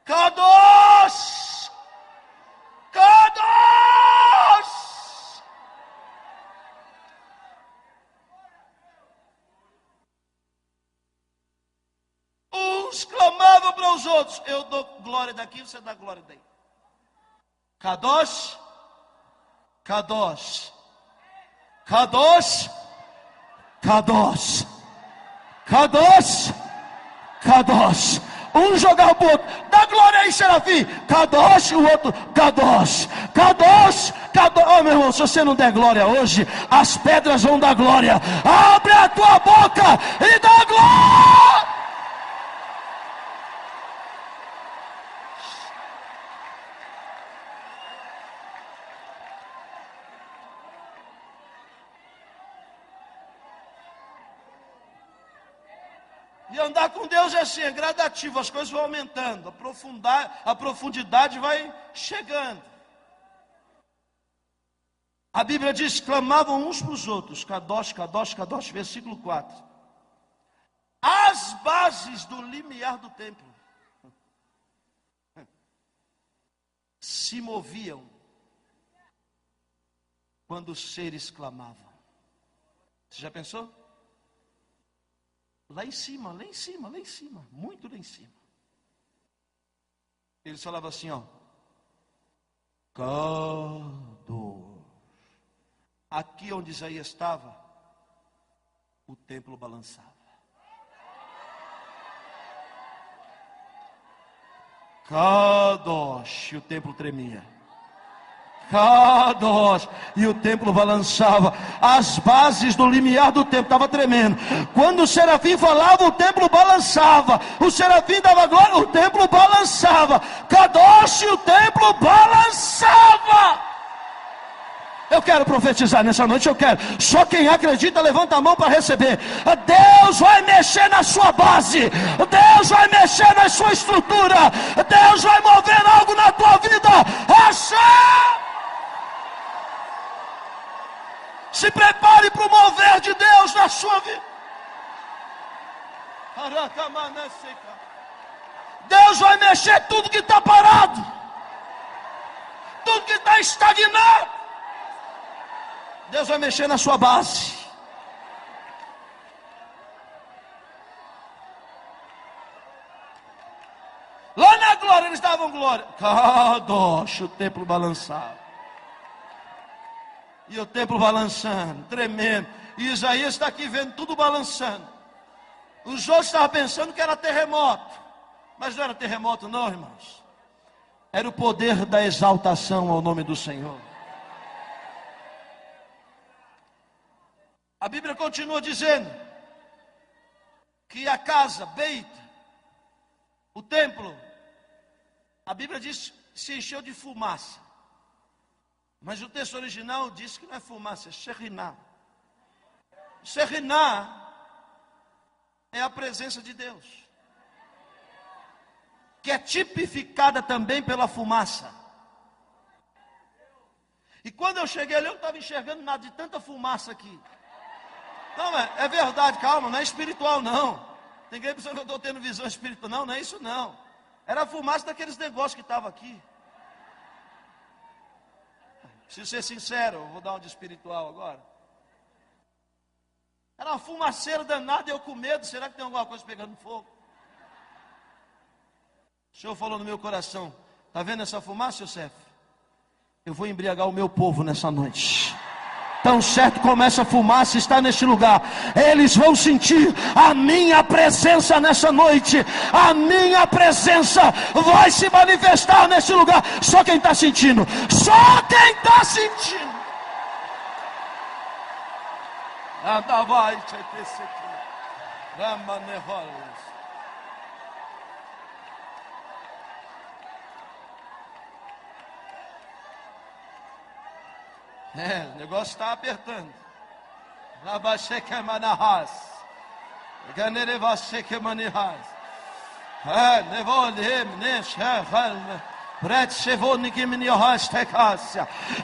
Kadosh, Kadosh. Uns clamavam para os outros: eu dou glória daqui, você dá glória daí. Kadosh, Kadosh, Kadosh, Kadosh, Kadosh, Kadosh. Um jogava para o outro: dá glória aí, serafim. Kadosh, o outro: Kadosh, Kadosh, Kadosh. Oh, meu irmão, se você não der glória hoje, as pedras vão dar glória. Abre a tua boca e dá glória. E andar com Deus é assim, é gradativo, as coisas vão aumentando, a profundidade vai chegando. A Bíblia diz: clamavam uns para os outros, Kadosh, Kadosh, Kadosh, versículo 4. As bases do limiar do templo se moviam quando os seres clamavam. Você já pensou? Lá em cima, lá em cima, lá em cima, muito lá em cima. Eles falavam assim, ó: Kadosh. Aqui onde Isaías estava, o templo balançava. Kadosh, e o templo tremia. Kadosh, e o templo balançava. As bases do limiar do templo estavam tremendo. Quando o serafim falava, o templo balançava. O serafim dava glória, o templo balançava. Kadosh, e o templo balançava. Eu quero profetizar nessa noite, eu quero. Só quem acredita, levanta a mão para receber. Deus vai mexer na sua base. Deus vai mexer na sua estrutura. Deus vai mover algo na tua vida. Achar! Se prepare para o mover de Deus na sua vida. Deus vai mexer tudo que está parado, tudo que está estagnado. Deus vai mexer na sua base. Lá na glória eles davam glória. Kadosh, o templo balançava. E o templo balançando, tremendo. E Isaías está aqui vendo tudo balançando. Os outros estavam pensando que era terremoto. Mas não era terremoto não, irmãos. Era o poder da exaltação ao nome do Senhor. A Bíblia continua dizendo que a casa, Beit, o templo, a Bíblia diz que se encheu de fumaça. Mas o texto original diz que não é fumaça, é Shekhinah. Shekhinah é a presença de Deus, que é tipificada também pela fumaça. E quando eu cheguei ali, eu não estava enxergando nada de tanta fumaça aqui. Não, é verdade, calma, não é espiritual não. Tem gente pensando que eu estou tendo visão espiritual. Não, não é isso não. Era a fumaça daqueles negócios que estavam aqui. Preciso ser sincero, eu vou dar um de espiritual agora. Era uma fumaceira danada, eu com medo. Será que tem alguma coisa pegando fogo? O Senhor falou no meu coração: está vendo essa fumaça, Yosef? Eu vou embriagar o meu povo nessa noite. Tão certo como essa fumaça está neste lugar, eles vão sentir a minha presença nessa noite. A minha presença vai se manifestar neste lugar. Só quem está sentindo, só quem está sentindo. Nada vai te perseguir. O negócio está apertando.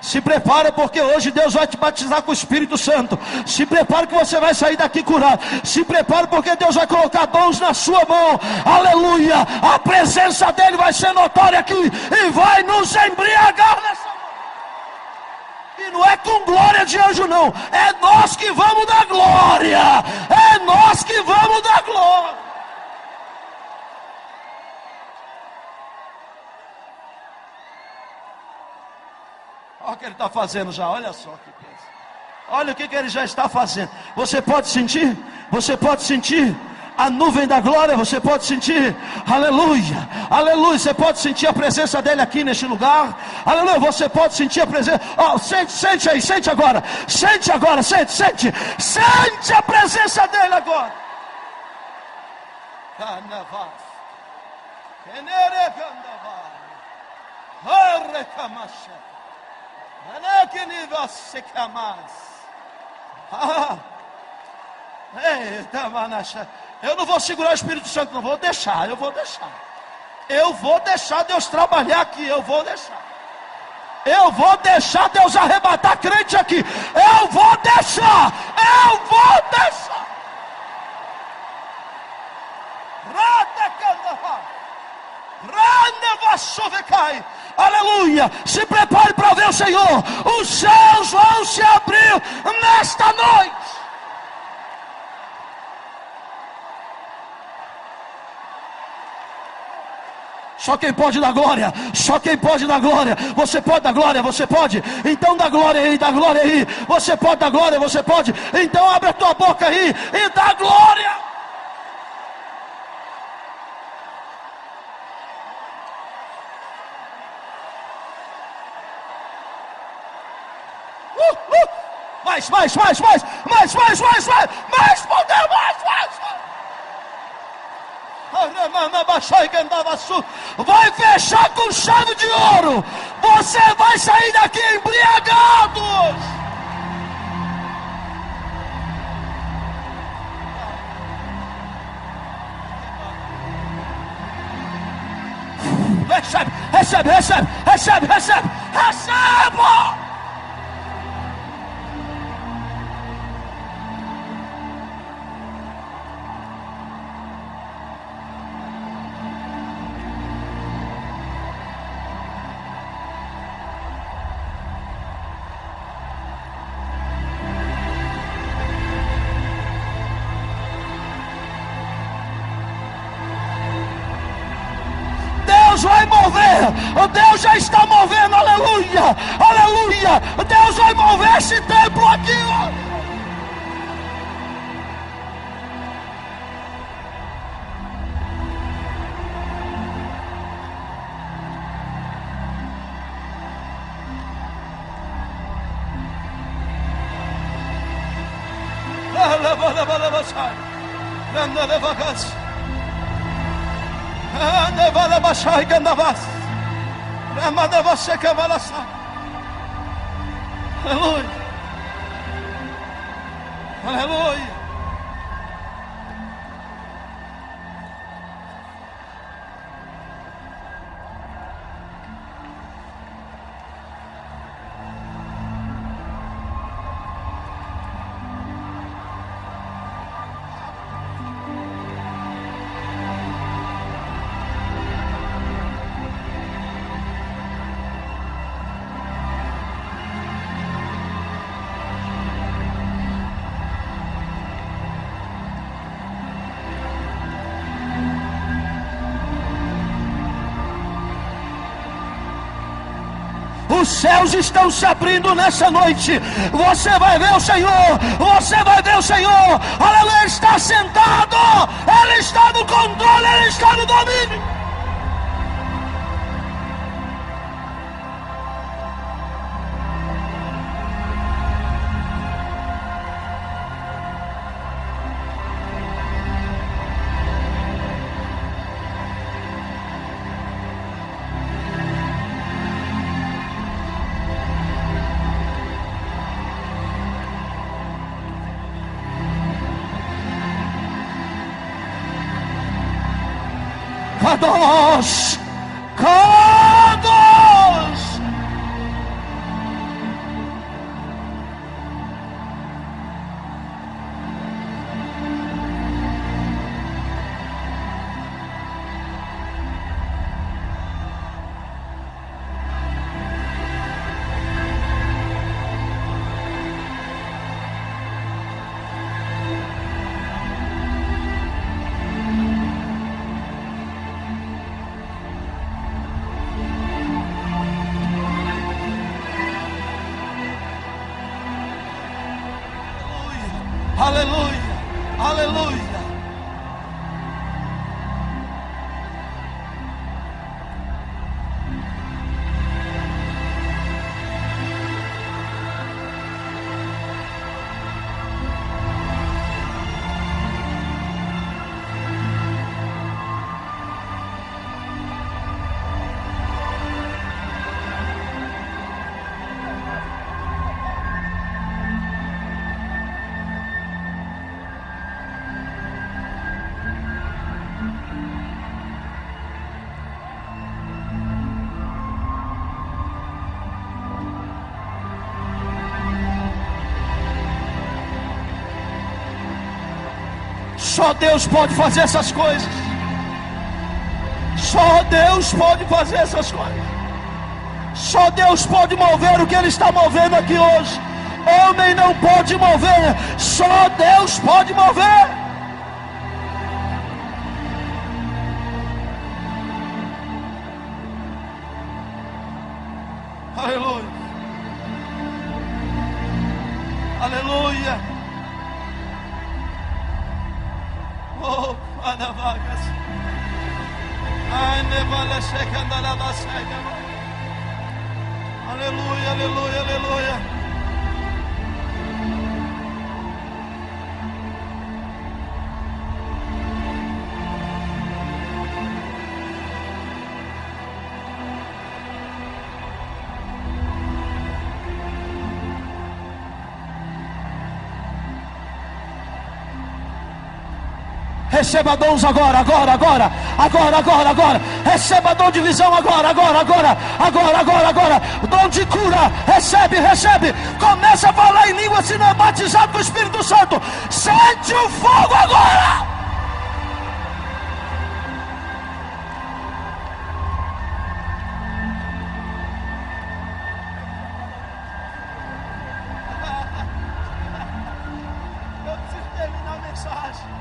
Se prepara, porque hoje Deus vai te batizar com o Espírito Santo. Se prepara que você vai sair daqui curado. Se prepara, porque Deus vai colocar dons na sua mão. Aleluia. A presença dele vai ser notória aqui e vai nos embriagar nessa noite. E não é com glória de anjo não, é nós que vamos dar glória. É nós que vamos dar glória. Olha o que ele está fazendo já, olha só que coisa. Olha o que ele já está fazendo. Você pode sentir? Você pode sentir a nuvem da glória? Você pode sentir? Aleluia, aleluia. Você pode sentir a presença dele aqui neste lugar? Aleluia, você pode sentir a presença. Sente aí, sente agora. Sente agora, sente a presença dele agora. Eu não vou segurar o Espírito Santo, não vou deixar, eu vou deixar. Eu vou deixar Deus trabalhar aqui, eu vou deixar. Eu vou deixar Deus arrebatar crente aqui. Eu vou deixar. Aleluia. Se prepare para ver o Senhor. Os céus vão se abrir nesta noite. Só quem pode dar glória, só quem pode dar glória. Você pode dar glória, você pode? Então dá glória aí, dá glória aí. Você pode dar glória, você pode? Então abre a tua boca aí e dá glória. Mais poder, mais. Vai fechar com chave de ouro. Você vai sair daqui embriagado. Recebe. Vai mover, Deus já está movendo, aleluia, Deus vai mover esse templo aqui, Aleluia. Aleluia. Os céus estão se abrindo nessa noite. Você vai ver o Senhor. Você vai ver o Senhor. Aleluia, Ele está sentado. Ele está no controle. Ele está no domínio. Kadosh, Kadosh. Aleluia, aleluia. Só Deus pode fazer essas coisas. Só Deus pode fazer essas coisas. Só Deus pode mover o que Ele está movendo aqui hoje. Homem não pode mover. Só Deus pode mover. Aleluia. Aleluia. Oh, Anavagas. Aleluia, aleluia, aleluia. Receba dons agora. Receba dom de visão agora. Dom de cura, recebe. Começa a falar em língua se não é batizado com o Espírito Santo. Sente o fogo agora. Eu preciso terminar a mensagem.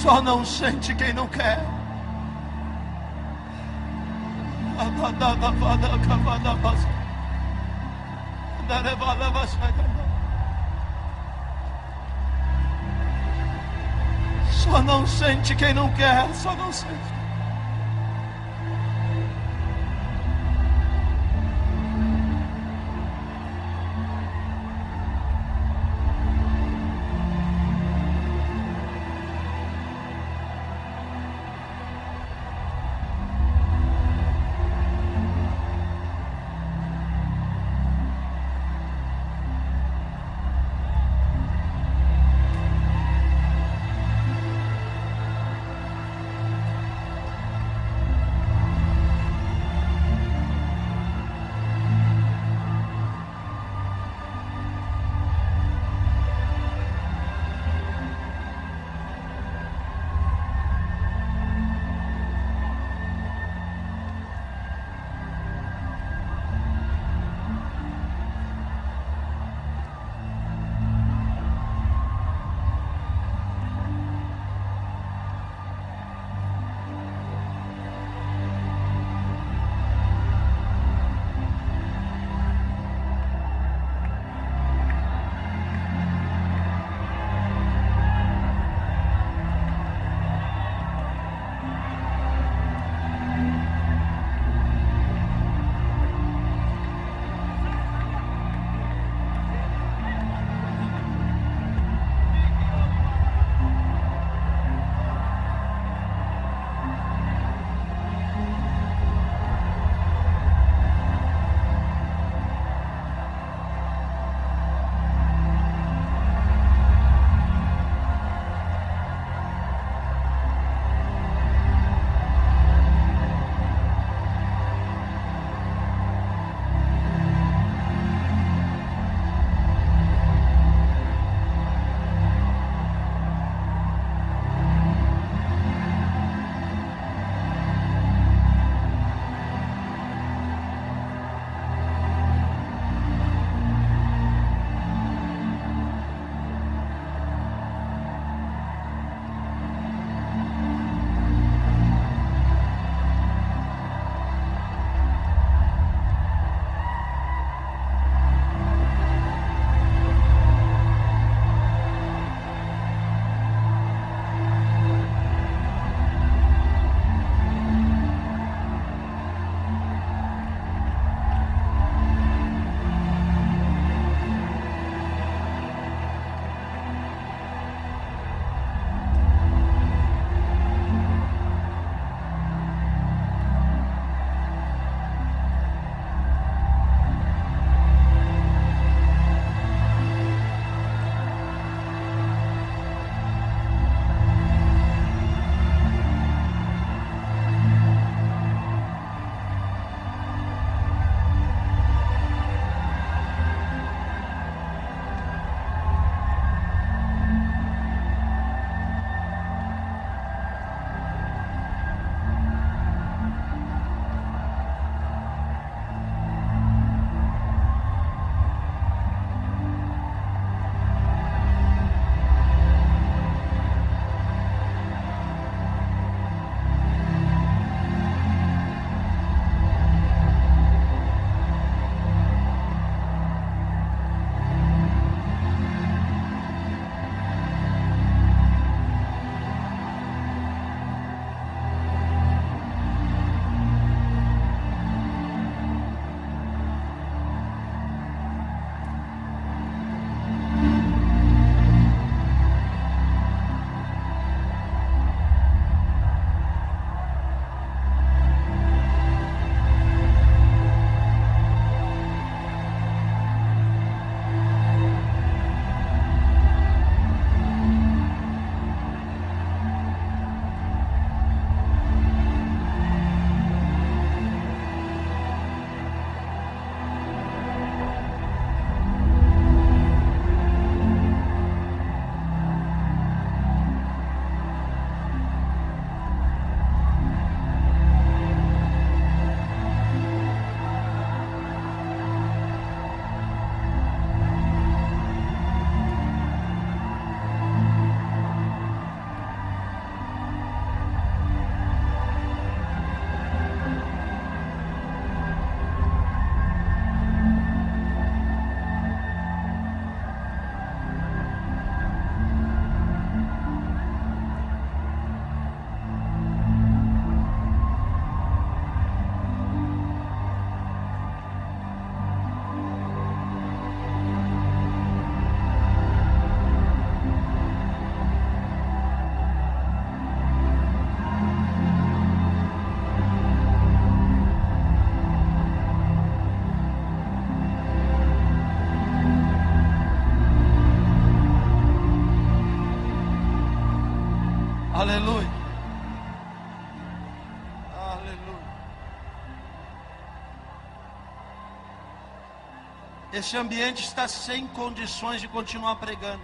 Só não sente quem não quer. Só não sente quem não quer. Só não sente. Esse ambiente está sem condições de continuar pregando.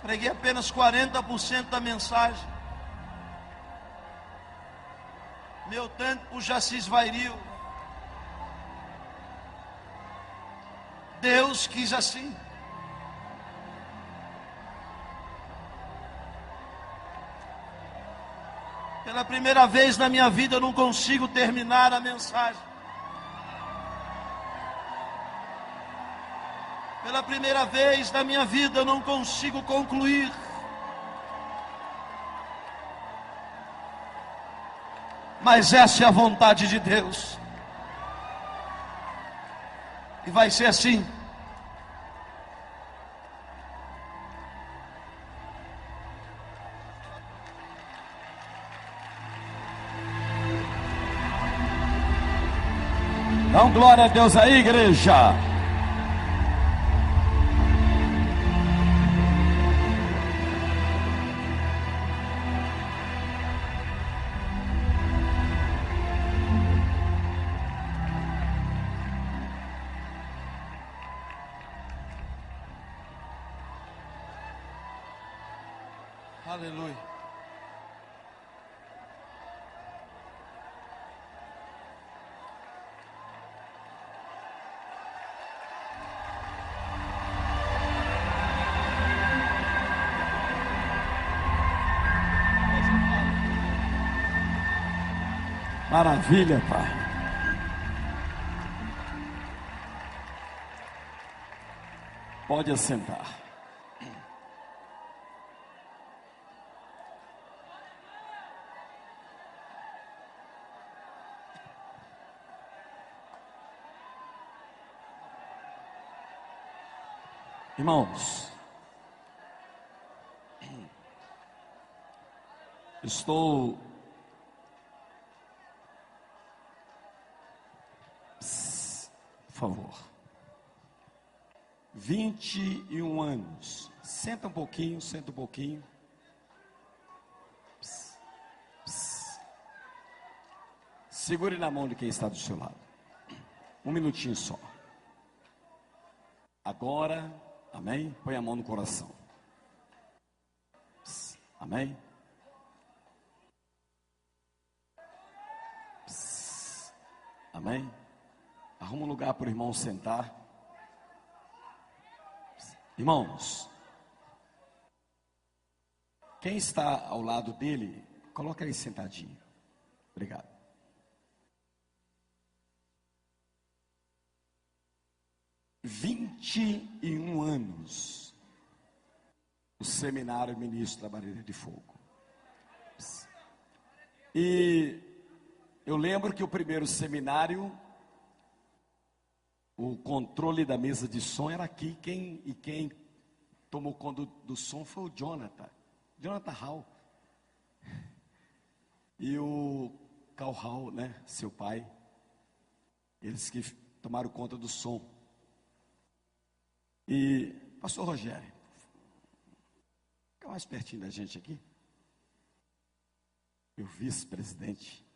Preguei apenas 40% da mensagem. Meu tempo já se esvairiu. Deus quis assim. Pela primeira vez na minha vida eu não consigo terminar a mensagem. Pela primeira vez na minha vida eu não consigo concluir. Mas essa é a vontade de Deus. E vai ser assim. Dá glória a Deus aí, igreja. Aleluia. Maravilha, Pai. Pode assentar. Irmãos, estou por favor, 21 anos. Senta um pouquinho, senta um pouquinho. Segure na mão de quem está do seu lado. Um minutinho só. Agora, amém? Põe a mão no coração. Amém? Amém? Arruma um lugar para o irmão sentar. Irmãos, quem está ao lado dele, coloca aí sentadinho. Obrigado. "21 anos o Seminário Ministro da Barreira de Fogo. E eu lembro que o primeiro seminário, o controle da mesa de som era aqui. Quem tomou conta do som foi o Jonathan Hall. E o Carl Hall, né, seu pai. Eles que tomaram conta do som. E pastor Rogério, fica mais pertinho da gente aqui. O vice-presidente.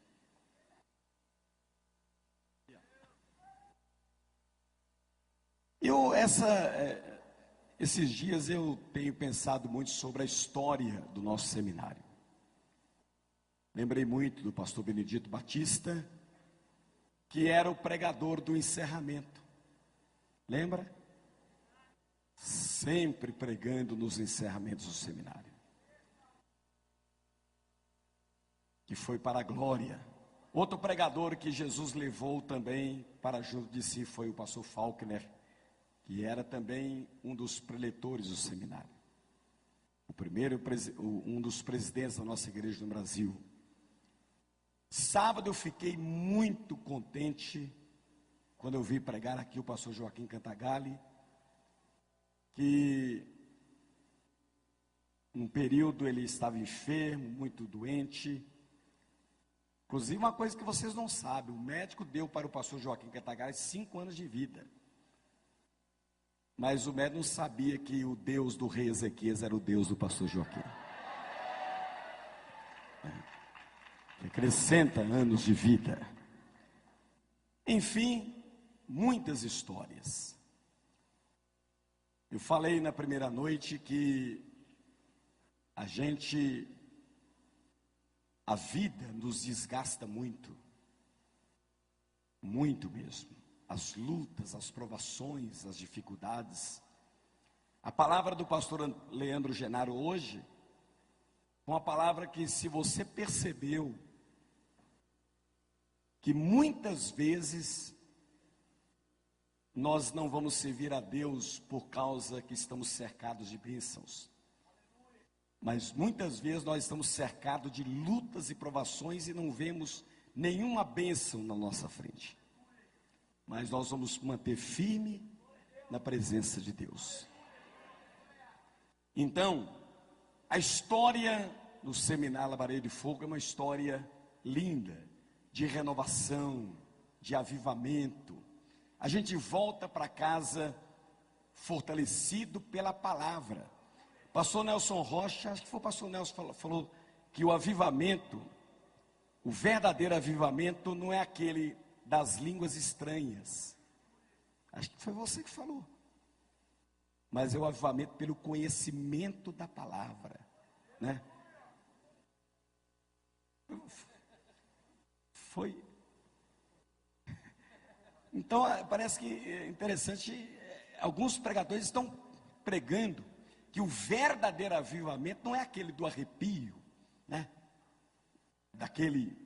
Esses dias eu tenho pensado muito sobre a história do nosso seminário. Lembrei muito do pastor Benedito Batista, que era o pregador do encerramento. Lembra? Sempre pregando nos encerramentos do seminário. Que foi para a glória. Outro pregador que Jesus levou também para junto de si foi o pastor Faulkner, que era também um dos preletores do seminário. Um dos presidentes da nossa igreja no Brasil. Sábado eu fiquei muito contente quando eu vi pregar aqui o pastor Joaquim Cantagalli, que num período ele estava enfermo, muito doente. Inclusive uma coisa que vocês não sabem, o médico deu para o pastor Joaquim Cantagalli 5 anos de vida. Mas o médico não sabia que o Deus do rei Ezequias era o Deus do pastor Joaquim. Que acrescenta anos de vida. Enfim, muitas histórias. Eu falei na primeira noite que a vida nos desgasta muito, muito mesmo. As lutas, as provações, as dificuldades. A palavra do pastor Leandro Genaro hoje, uma palavra que, se você percebeu, que muitas vezes nós não vamos servir a Deus por causa que estamos cercados de bênçãos, mas muitas vezes nós estamos cercados de lutas e provações e não vemos nenhuma bênção na nossa frente, mas nós vamos manter firme na presença de Deus. Então, a história do Seminário Labaredo de Fogo é uma história linda, de renovação, de avivamento. A gente volta para casa fortalecido pela palavra. Pastor Nelson Rocha, acho que foi o pastor Nelson falou que o avivamento, o verdadeiro avivamento não é aquele das línguas estranhas. Acho que foi você que falou. Mas é o avivamento pelo conhecimento da palavra, né? Foi. Então, parece que é interessante, alguns pregadores estão pregando que o verdadeiro avivamento não é aquele do arrepio, né? Daquele,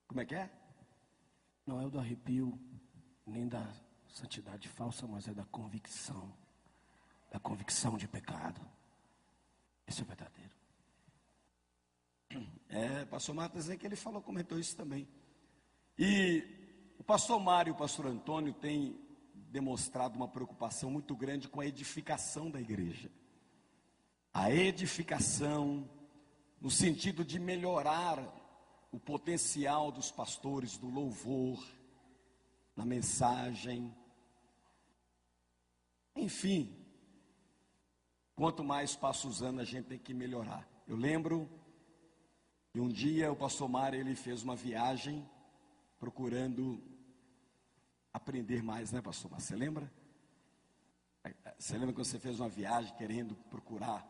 como é que é? Não é o do arrepio, nem da santidade falsa, mas é da convicção de pecado. Esse é o verdadeiro. Pastor Matas que ele falou, comentou isso também. E o pastor Mário e o pastor Antônio têm demonstrado uma preocupação muito grande com a edificação da igreja. A edificação, no sentido de melhorar o potencial dos pastores, do louvor, na mensagem. Enfim, quanto mais passa os anos, a gente tem que melhorar. Eu lembro que um dia o pastor Mário, ele fez uma viagem procurando aprender mais, né, pastor Mário? Você lembra? Você lembra quando você fez uma viagem querendo procurar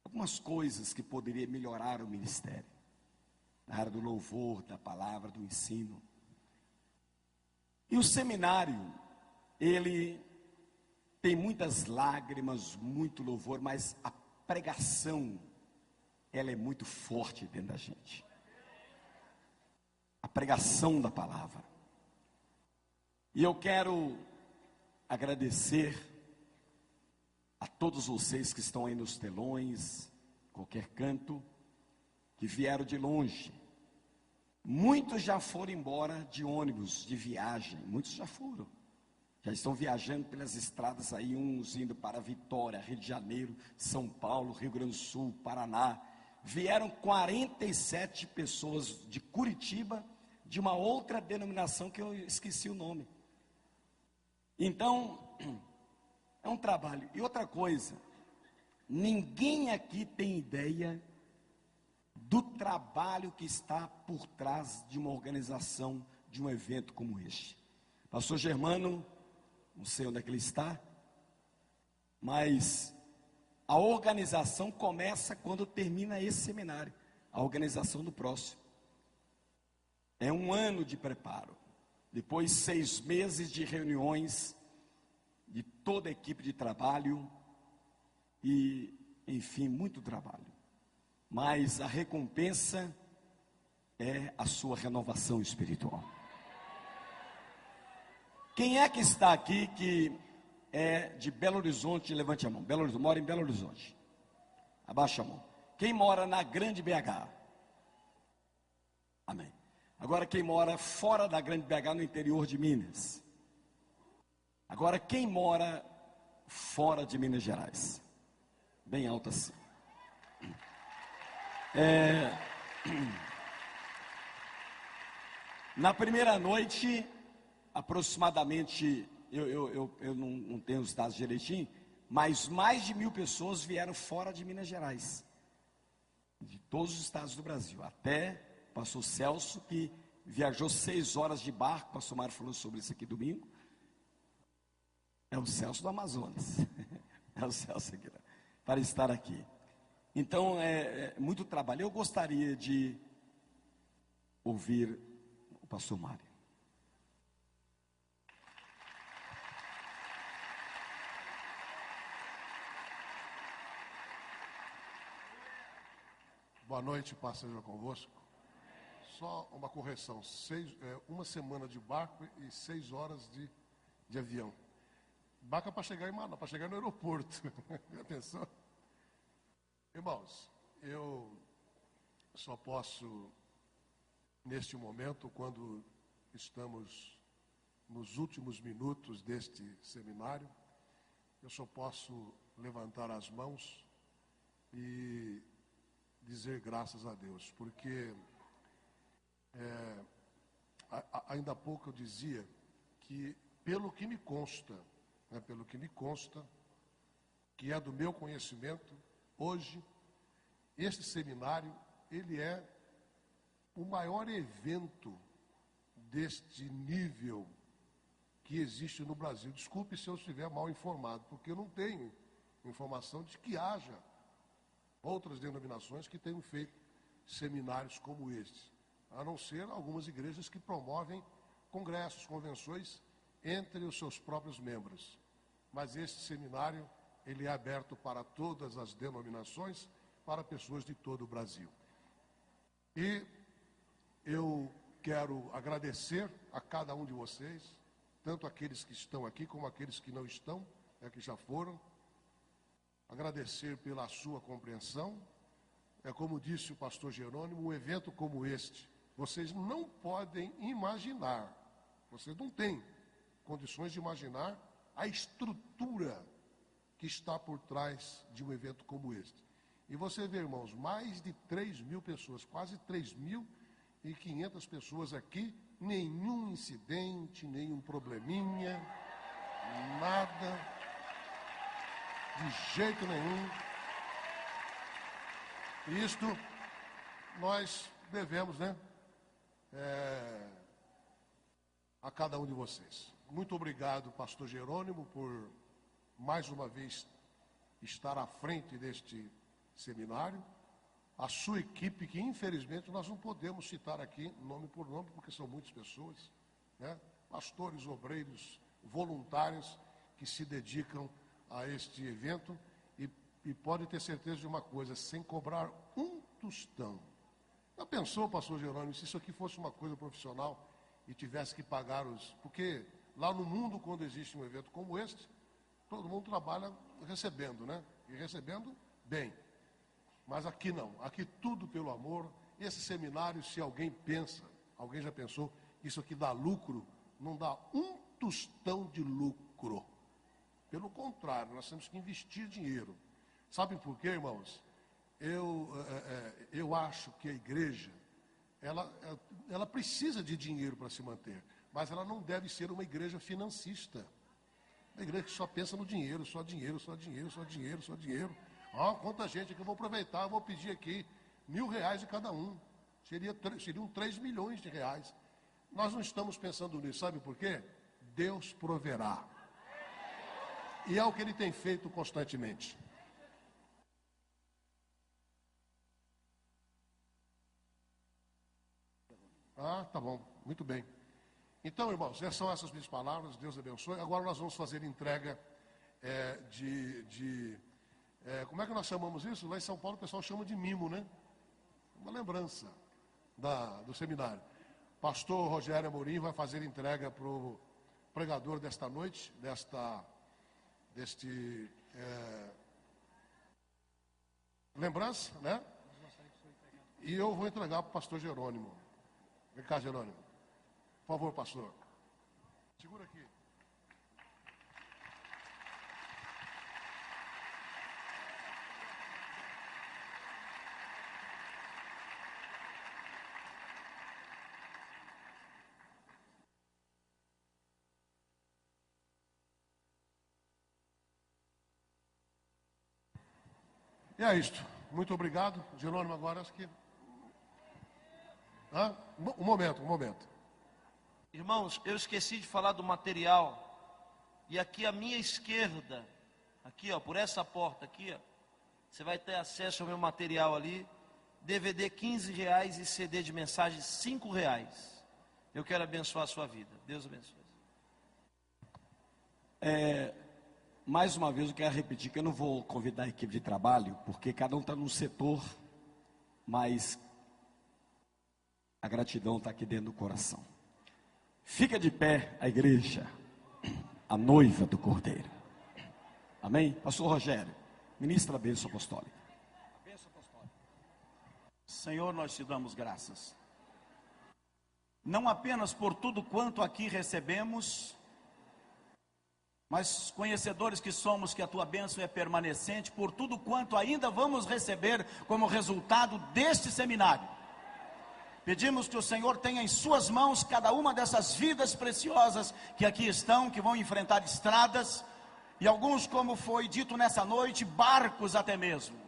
algumas coisas que poderiam melhorar o ministério, na área do louvor, da palavra, do ensino. E o seminário, ele tem muitas lágrimas, muito louvor, mas a pregação, ela é muito forte dentro da gente. A pregação da palavra. E eu quero agradecer a todos vocês que estão aí nos telões, qualquer canto, que vieram de longe. Muitos já foram embora de ônibus, de viagem, muitos já foram. Já estão viajando pelas estradas aí, uns indo para Vitória, Rio de Janeiro, São Paulo, Rio Grande do Sul, Paraná. Vieram 47 pessoas de Curitiba, de uma outra denominação que eu esqueci o nome. Então, é um trabalho. E outra coisa, ninguém aqui tem ideia do trabalho que está por trás de uma organização, de um evento como este. Pastor Germano, não sei onde é que ele está, mas a organização começa quando termina esse seminário, a organização do próximo. É um ano de preparo, depois 6 meses de reuniões, de toda a equipe de trabalho, e enfim, muito trabalho. Mas a recompensa é a sua renovação espiritual. Quem é que está aqui que é de Belo Horizonte? Levante a mão. Belo Horizonte, mora em Belo Horizonte. Abaixa a mão. Quem mora na Grande BH? Amém. Agora quem mora fora da Grande BH, no interior de Minas? Agora quem mora fora de Minas Gerais? Bem alto assim. Na primeira noite, aproximadamente, eu não tenho os dados direitinho, mas mais de 1000 pessoas vieram fora de Minas Gerais, de todos os estados do Brasil, até pastor Celso, que viajou 6 horas de barco, o pastor Mário falou sobre isso aqui domingo. É o Celso do Amazonas, é o Celso aqui, para estar aqui. Então, é muito trabalho. Eu gostaria de ouvir o pastor Mário. Boa noite, paz seja convosco. Só uma correção, uma semana de barco e 6 horas de avião. Barco é para chegar em Manaus, para chegar no aeroporto. Já pensou? Irmãos, eu só posso, neste momento, quando estamos nos últimos minutos deste seminário, eu só posso levantar as mãos e dizer graças a Deus, porque ainda há pouco eu dizia que, pelo que me consta, que é do meu conhecimento, hoje, este seminário, ele é o maior evento deste nível que existe no Brasil. Desculpe se eu estiver mal informado, porque eu não tenho informação de que haja outras denominações que tenham feito seminários como este, a não ser algumas igrejas que promovem congressos, convenções entre os seus próprios membros. Mas este seminário, ele é aberto para todas as denominações, para pessoas de todo o Brasil. E eu quero agradecer a cada um de vocês, tanto aqueles que estão aqui como aqueles que não estão, que já foram. Agradecer pela sua compreensão. Como disse o pastor Jerônimo, um evento como este, vocês não podem imaginar, vocês não têm condições de imaginar a estrutura que está por trás de um evento como este. E você vê, irmãos, mais de 3.000 pessoas, quase 3.500 pessoas aqui, nenhum incidente, nenhum probleminha, nada. De jeito nenhum. Isto nós devemos, a cada um de vocês. Muito obrigado, pastor Jerônimo, por mais uma vez estar à frente deste seminário. A sua equipe, que infelizmente nós não podemos citar aqui nome por nome, porque são muitas pessoas, pastores, obreiros, voluntários que se dedicam a este evento e pode ter certeza de uma coisa, sem cobrar um tostão. Já pensou, pastor Jerônimo, se isso aqui fosse uma coisa profissional e tivesse que pagar porque lá no mundo, quando existe um evento como este, todo mundo trabalha recebendo, e recebendo bem. Mas aqui não, aqui tudo pelo amor. Esse seminário, se alguém pensa, alguém já pensou, isso aqui dá lucro, não dá um tostão de lucro. Pelo contrário, nós temos que investir dinheiro. Sabem por quê, irmãos? Eu acho que a igreja, ela precisa de dinheiro para se manter, mas ela não deve ser uma igreja financista. Uma igreja que só pensa no dinheiro, só dinheiro, só dinheiro, só dinheiro, só dinheiro. Quanta gente que eu vou aproveitar, eu vou pedir aqui R$1.000 de cada um. Seriam 3 milhões de reais. Nós não estamos pensando nisso, sabe por quê? Deus proverá. E é o que ele tem feito constantemente. Tá bom, muito bem. Então, irmãos, essas são essas minhas palavras, Deus abençoe. Agora nós vamos fazer entrega como é que nós chamamos isso? Lá em São Paulo o pessoal chama de mimo, Uma lembrança do seminário. Pastor Rogério Amorim vai fazer entrega para o pregador desta noite, lembrança, E eu vou entregar para o pastor Jerônimo. Vem cá, Jerônimo. Por favor, pastor. Segura aqui. E é isto. Muito obrigado. Jerônimo, agora acho que... Um momento. Irmãos, eu esqueci de falar do material. E aqui à minha esquerda, aqui ó, por essa porta aqui ó, você vai ter acesso ao meu material ali. DVD R$15 e CD de mensagens R$5. Eu quero abençoar a sua vida. Deus abençoe. Mais uma vez eu quero repetir que eu não vou convidar a equipe de trabalho, porque cada um está num setor, mas a gratidão está aqui dentro do coração. Fica de pé a igreja, a noiva do Cordeiro. Amém? Pastor Rogério, ministra a bênção apostólica. Senhor, nós te damos graças, não apenas por tudo quanto aqui recebemos, mas conhecedores que somos que a tua bênção é permanecente, por tudo quanto ainda vamos receber como resultado deste seminário. Pedimos que o Senhor tenha em suas mãos cada uma dessas vidas preciosas que aqui estão, que vão enfrentar estradas, e alguns, como foi dito nessa noite, barcos até mesmo.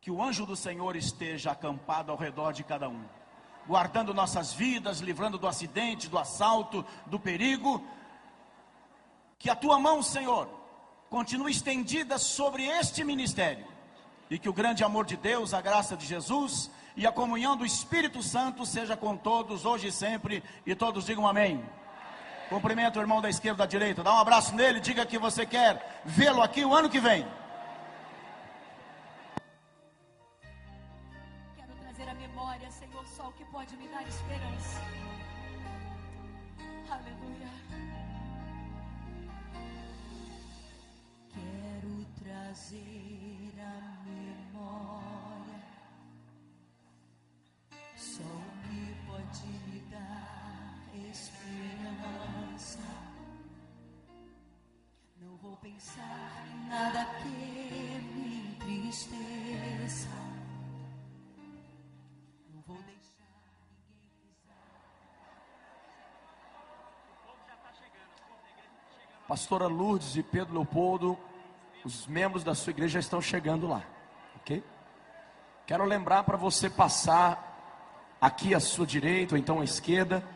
Que o anjo do Senhor esteja acampado ao redor de cada um, guardando nossas vidas, livrando do acidente, do assalto, do perigo. Que a tua mão, Senhor, continue estendida sobre este ministério, e que o grande amor de Deus, a graça de Jesus e a comunhão do Espírito Santo seja com todos, hoje e sempre, e todos digam amém. Cumprimento o irmão da esquerda e da direita, dá um abraço nele, diga que você quer vê-lo aqui o ano que vem. Quero trazer à memória, Senhor, só o que pode me dar esperança. Aleluia. Quero trazer à memória só o que pode me dar esperança. Não vou pensar em nada que me entristeça. Não vou deixar ninguém pisar. Pastora Lourdes e Pedro Leopoldo, os membros da sua igreja estão chegando lá, ok? Quero lembrar para você passar aqui à sua direita ou então à esquerda.